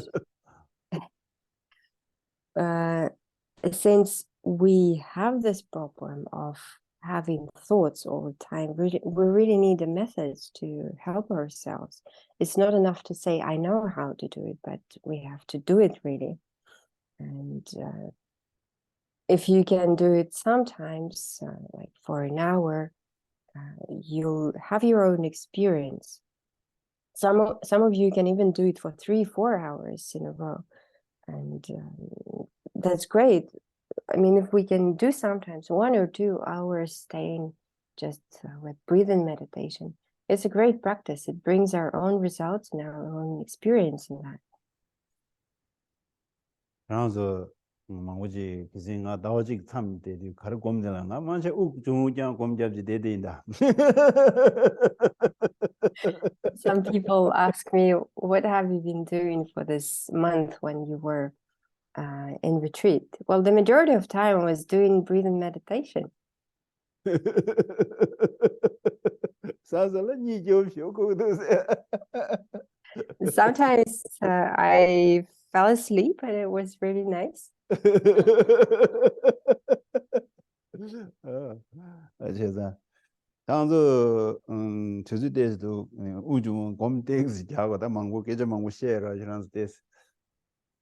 since we have this problem of having thoughts all the time, we really need a method to help ourselves. It's not enough to say, I know how to do it, but we have to do it really. And if you can do it sometimes, like for an hour, you'll have your own experience. Some of you can even do it for 3-4 hours in a row. And that's great. I mean, if we can do sometimes 1 or 2 hours staying just with breathing meditation, it's a great practice. It brings our own results and our own experience in that. 그래서 뭐지 그생아 나오직 참데 가르 곰잖아. 만세 우중우장 곰잡지 되대인다. Some people ask me, what have you been doing for this month when you were in retreat? Well, the majority of time I was doing breathing meditation. Sometimes I fell asleep and it was really nice. 제가 당저 저주대에서도 우주 곰대기 자고다 망고 깨져 망고 쉐라 이런 데스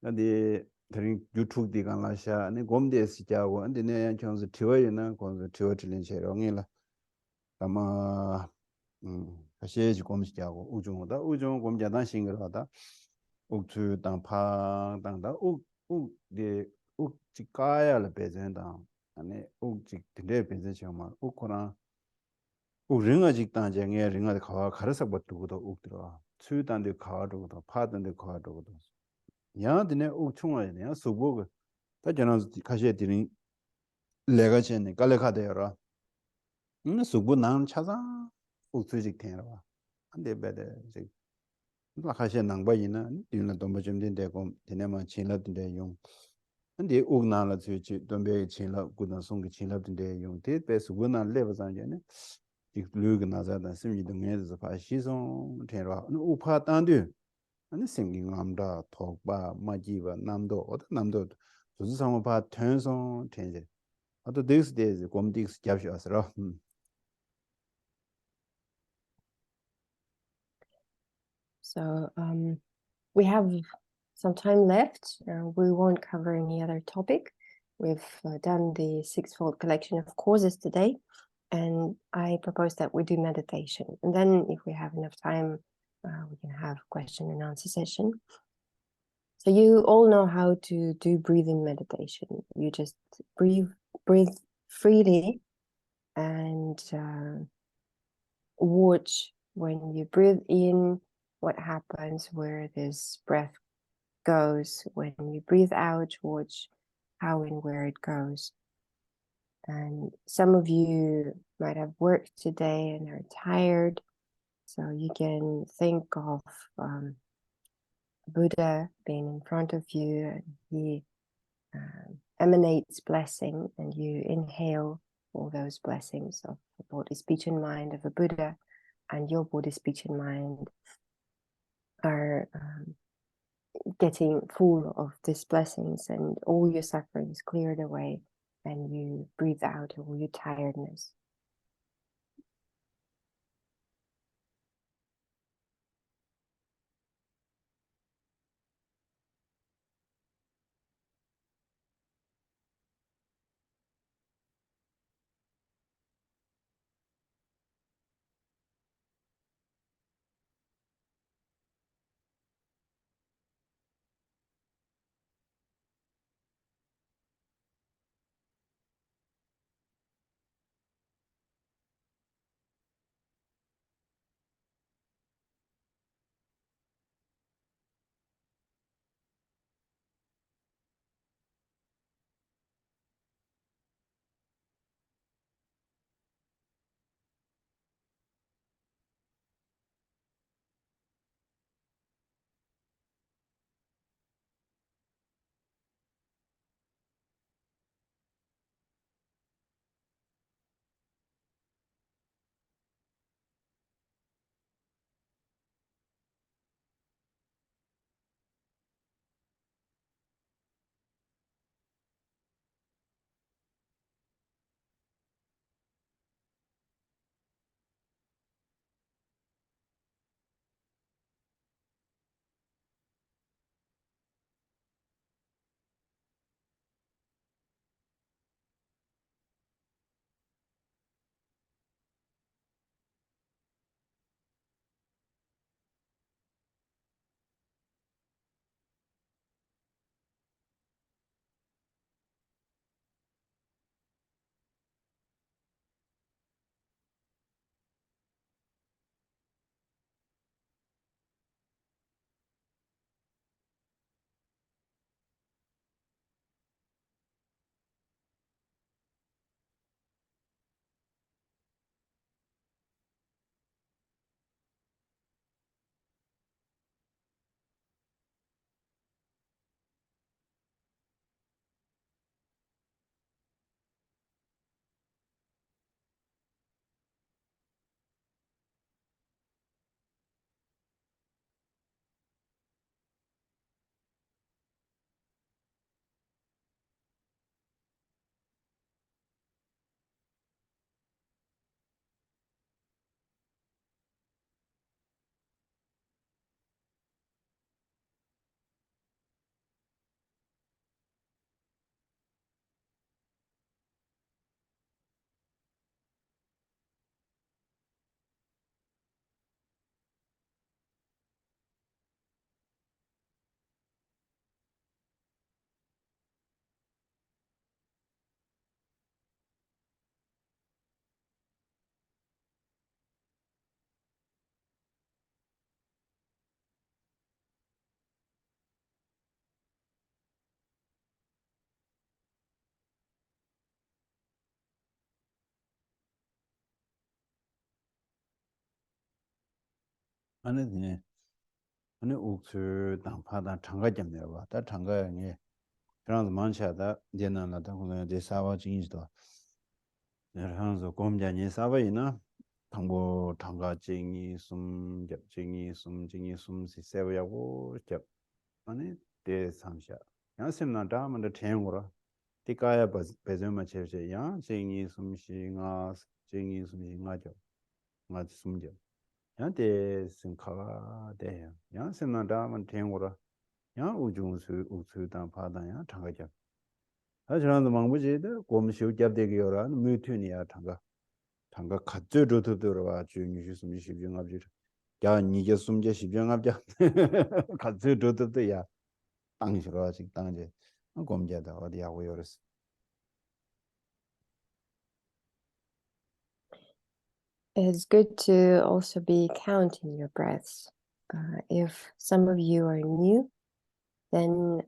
근데 드링 유튜브 디간라샤 네 곰대스 자고 근데 내 형서 티워이나 건서 티워 틀린 쉐롱이라 아마 사실 곰시 자고 우주다 우주 곰자단 싱글하다 uk주 당파 당다 ukuk데 uk지가야를 배전다 아니 uk지 근데 배전 정말 uk코나 우링아 직단제 게 링아 가와 가르석 버두고도 uk들어 수단데 가와도도 파던데 가와도도 야드네 uk충아네 수보고 다 전화 가셔야 되는 내가 전에 깔래가대요라 수보 난 찾아 uk수직 되라 안돼 배대 이제 나 가셔 낭바이나 이나 돈 좀 된대고 되네만 진라든데 용 근데 옥나라 주지 돈베 친라 고나 송게 친라든데 용데 베스 원나 레버장제네 이 르그 나자다 심이 등에서 봐 시송 테라 우파 단드 아니 생긴 암다 톡바 마지바 남도 어디 남도 무슨 상황 봐 텐송 텐제 아또 this days 곰딕스 잡셔서 So we have some time left. We won't cover any other topic. We've done the sixfold collection of courses today, and I propose that we do meditation. And then if we have enough time, we can have question and answer session. So you all know how to do breathing meditation. You just breathe freely and watch when you breathe in, what happens, where this breath goes. When you breathe out, watch how and where it goes. And some of you might have worked today and are tired, so you can think of Buddha being in front of you, and he emanates blessing, and you inhale all those blessings of the body, speech, and mind of a Buddha, and your body, speech, and mind are getting full of these blessings, and all your suffering is cleared away, and you breathe out all your tiredness. 아니 옥수 당파다 장가 잡네요 봐. 다 장가에 그런 만차다 제나나다 그냥 제 사와 진이도 그래서 공자니 사바이나 당고 당가 징이 숨 징이 숨 징이 숨 세세야고 저 아니 대 삼샤 양심나 다음에 태용으로 티카야 배점만 제제 양 징이 숨싱아 징이 숨싱아죠 맞 숨죠 양대 생카가 돼 양심나 다음에 태용으로 양 우중수 우수단 파다야 당가죠 하지만 망부지도 곰시오 잡되기요라는 뮤튜니아 당가 가져도 들어와 주니 숨이 시병합지 야 니게 숨제 시병합자 가져도 야 땅시로 아직 땅제 곰제다 어디 하고 요랬어 It's good to also be counting your breaths. If some of you are new, then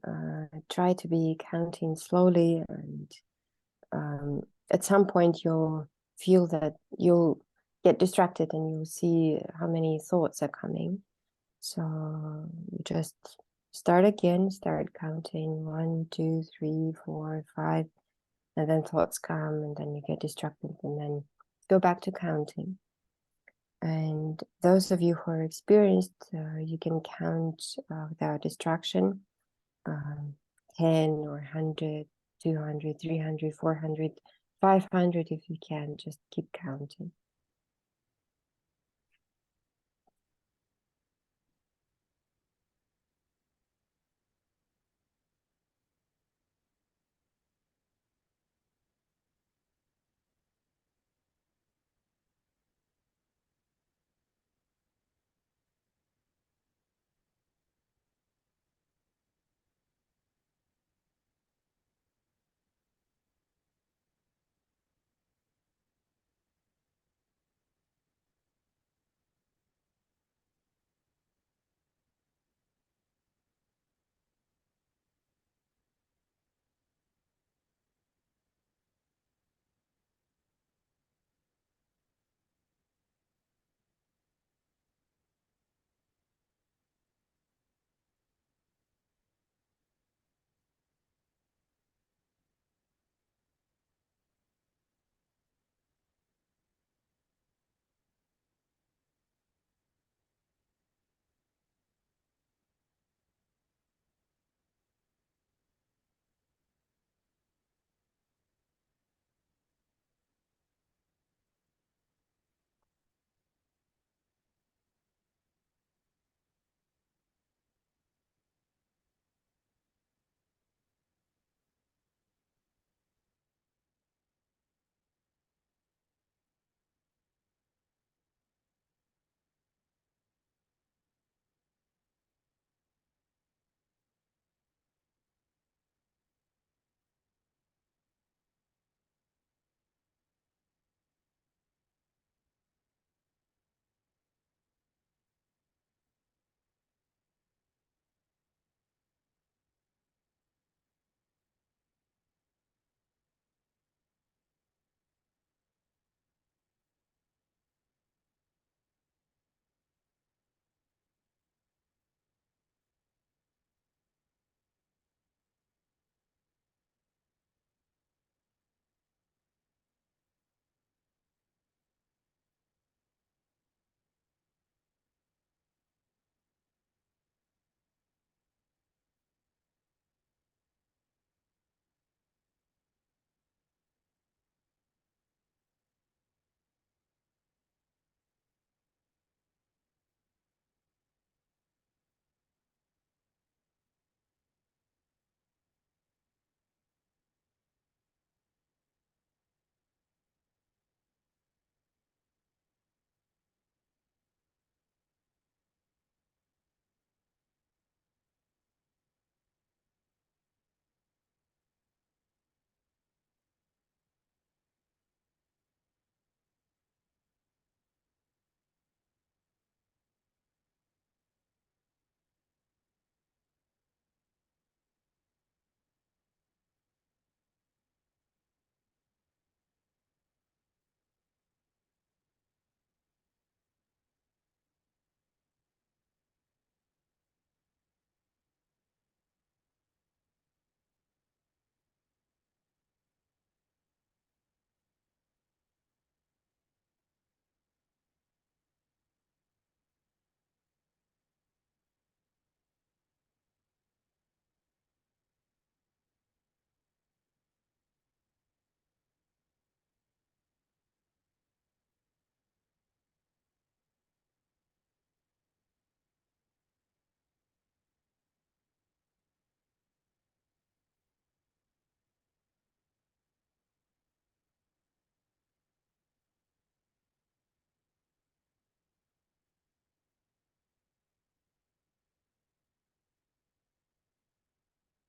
try to be counting slowly, and at some point you'll feel that you'll get distracted and you'll see how many thoughts are coming. So you just start again, start counting 1, 2, 3, 4, 5, and then thoughts come, and then you get distracted, and then go back to counting. And those of you who are experienced, you can count without distraction, 10 or 100, 200, 300, 400, 500 if you can, just keep counting.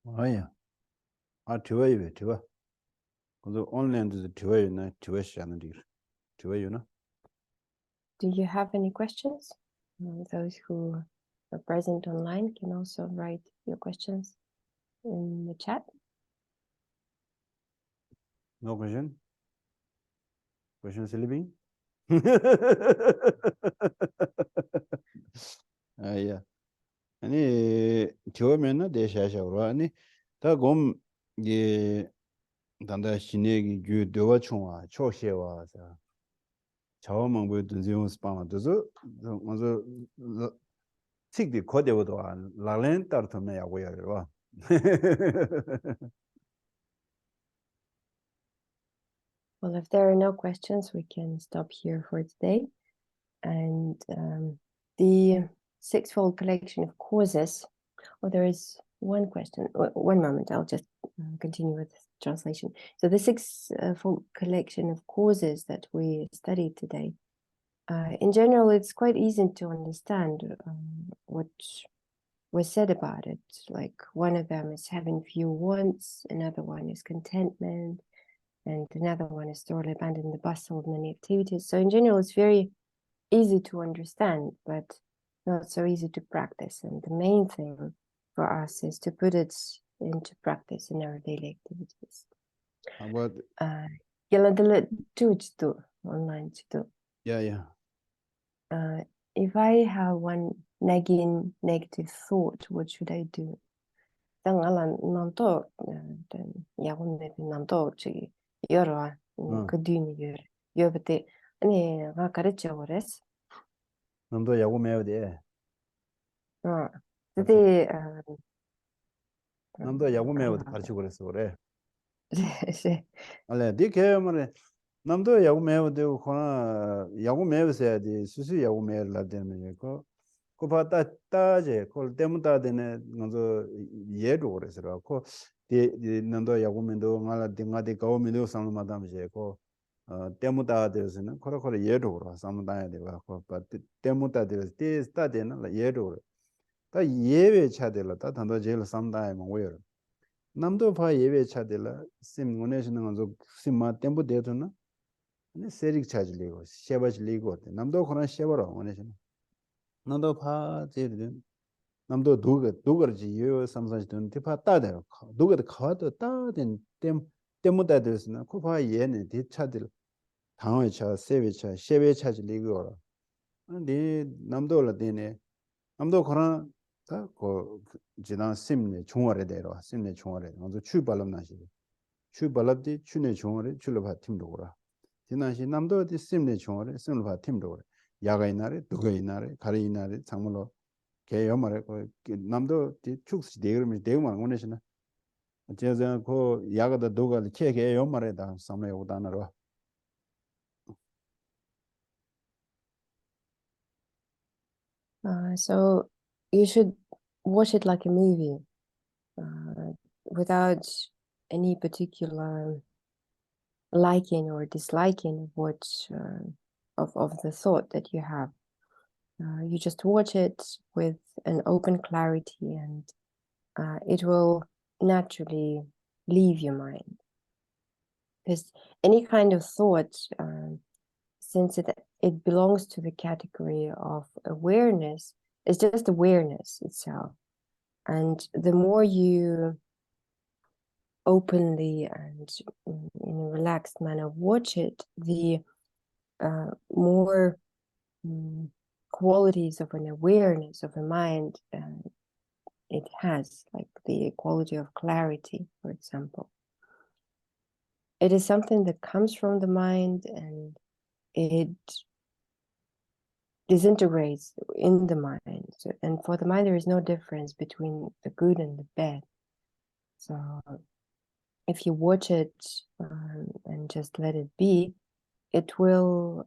Oh yeah. Tuwa. Although online is tuwa na tuwa shanadir. Tuwa you know. Do you have any questions? Those who are present online can also write your questions in the chat. No question? Question sleeping? Yeah. 아니 저면은 대샤샤로 아니 다곰 예 단다 신내기 주 되어 총아 초셰와서 저만 보던 지금 스파마도서 먼저 책디 코데보도 라렌 따르트네 야고야로 Well, if there are no questions, we can stop here for today. And the sixfold collection of causes, well, there is one question. One moment, I'll just continue with translation. So the sixfold collection of causes that we studied today, in general, it's quite easy to understand what was said about it. Like one of them is having few wants, another one is contentment, and another one is thoroughly abandoning the bustle of many activities. So in general, it's very easy to understand, but not so easy to practice. And the main thing for us is to put it into practice in our daily activities. About Online. yeah. If I have one nagging negative thought, what should I do? 남도 저기 여러 그 뒤에 여버때 아니 가 가르쳐 버렸어. 남도 야구 매야 돼. 그때 남도 야구 매야 가르쳐 그랬어 그래. 네. 알레 디케 말에 남도 야구 매야 되고 코나 야구 매야 돼. 수수 야구 매야 되는 거. 그 봤다 따제 콜 때문에 되네 먼저 예로 그래서 그 남도 야구 매도 말아 딩가디 가오미도 상마담제 그 때문에 되서는 코로코로 예로 그러 상마다야 되고 그 때문에 되서 때 스타데는 예로 다 예외 차들라 다 단도 제일 상다에 뭐요 남도 봐 예외 차들라 심 원해지는 건저 심마 템포 되더나 네 세릭 차질리고 쉐바질리고 남도 그런 쉐바로 원해지는 남도 봐 제일 남도 도거지 요 삼사지 돈 티파 따대로 도거도 가도 따된 때문에 되서는 코파 예네 대차들 당회 차 세외 차 쉐베 차질리고 근데 남도를 되네 남도 그런 그 지난 심내 중월에 대로 심내 중월에 먼저 출발을 나시 출발업디 춘내 중월에 출발 팀도 그라 지난시 남도디 심내 중월에 심발 팀도 그라 야가 이날에 누가 이날에 가리 이날에 장물로 개 연말에 그 남도디 축시 대그러면 대만 원하시나 제가 그 야가다 누가 개개 연말에다 삼매 오다나로 So you should watch it like a movie, without any particular liking or disliking what of the thought that you have. You just watch it with an open clarity, and it will naturally leave your mind. Because any kind of thought, since it belongs to the category of awareness, it's just awareness itself. And the more you openly and in a relaxed manner watch it, the more qualities of an awareness of a mind it has, like the quality of clarity, for example. It is something that comes from the mind, and it disintegrates in the mind. So, and for the mind, there is no difference between the good and the bad. So if you watch it and just let it be, it will,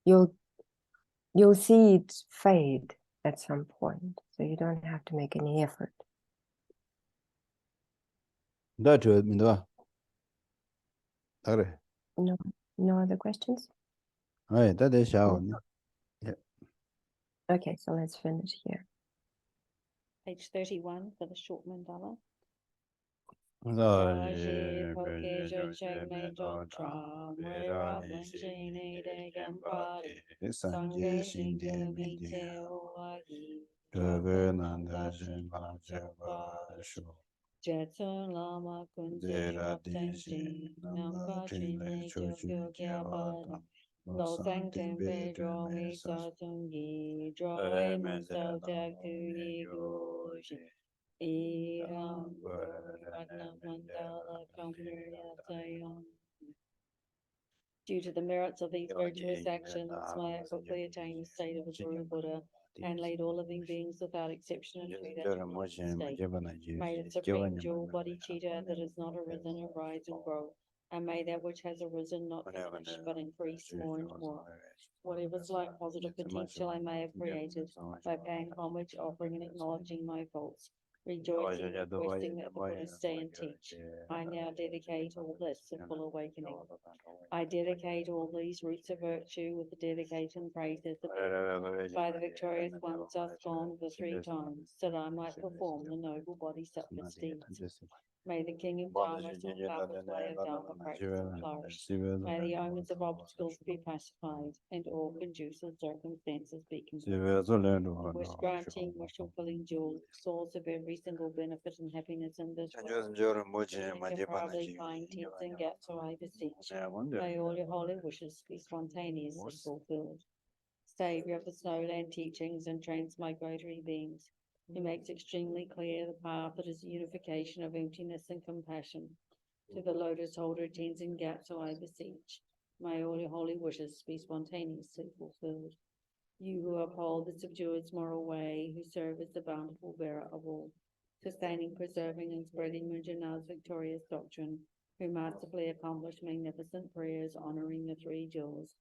you'll see it fade at some point. So you don't have to make any effort. That's it, 민도아. 그래. No other questions? 네, 다 되셔. Yeah. Okay, so let's finish here. Page 31 for the short mandala. Raji Poke Joche Me Jotra Mera Blanchini De Gampari Sange Shinge Mite Oagi Nanda Shinga Java Jetsun Lama Kunze Shwapten Nampa Chine Chokyo Gyabada Lo Sang Tempe Dromi Satungi Dromi Musa Taku Yigoshi Iram Ratna Mandala Kamriya Sayam. Due to the merits of these virtuous actions, Maya quickly attained the state of a Guru Buddha and laid all living beings without exception into that state. May the supreme jewel bodhicitta that has not arisen arise and grow, and may that which has arisen not diminish but increase more and more. Whatever slight positive potential I may have created, by paying homage, offering and acknowledging my faults, rejoicing, requesting that the Buddhas stay and teach, I now dedicate all this to full awakening. I dedicate all these roots of virtue with the dedication and praises by the victorious ones thus gone the 3 times, that I might perform the noble Bodhisattva deeds. May the King of Dharma path the way of Dharma practice and flourish. May the omens of obstacles be pacified, and all conducive circumstances be completed. Wish granting, wish fulfilling jewel, source of every single benefit and happiness in this world. Incomparably fine tints and gaps so I beseech. May all your holy wishes be spontaneously fulfilled. Savior of the snowland teachings and transmigratory beings, who makes extremely clear the path that is the unification of emptiness and compassion. To the lotus holder Tenzin Gyatso I beseech, may all your holy wishes be spontaneously fulfilled. You who uphold the subdued's moral way, who serve as the bountiful bearer of all, sustaining, preserving, and spreading Mujana's victorious doctrine, who masterfully accomplish magnificent prayers honoring the 3 jewels,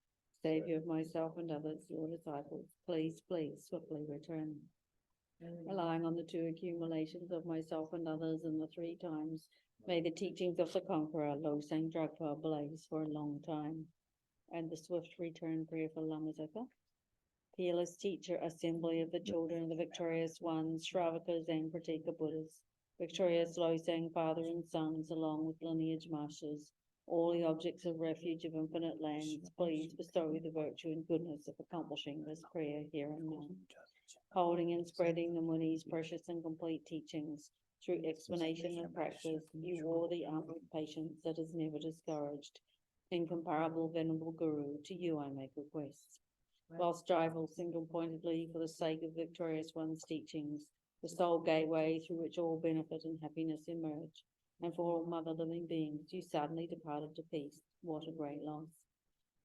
Savior of myself and others, your disciples, please, swiftly return. Relying on the 2 accumulations of myself and others in the 3 times, may the teachings of the conqueror, Lo Sang Dragpa, blaze for a long time. And the swift return prayer for Lama Zopa. Peerless teacher, assembly of the children of the victorious ones, Shravakas and Pratika Buddhas, victorious Lo Sang father and sons, along with lineage masters, all the objects of refuge of infinite lands, please bestow the virtue and goodness of accomplishing this prayer here and now. Holding and spreading the Muni's precious and complete teachings through explanation and practice, you wore the armor of patience that is never discouraged. Incomparable venerable Guru, to you I make requests. While striving single-pointedly for the sake of victorious one's teachings, the sole gateway through which all benefit and happiness emerge, and for all mother living beings, you suddenly departed to peace. What a great loss.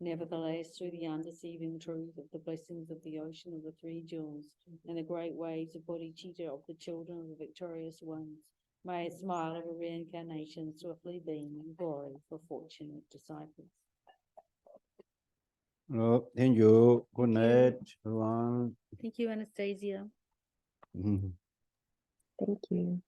Nevertheless, through the undeceiving truth of the blessings of the ocean of the 3 jewels and the great waves of bodhicitta of the children of the victorious ones, may a smile of a reincarnation swiftly beam in glory for fortunate disciples. Thank you. Good night, everyone. Thank you, Anastasia. Mhm. Thank you.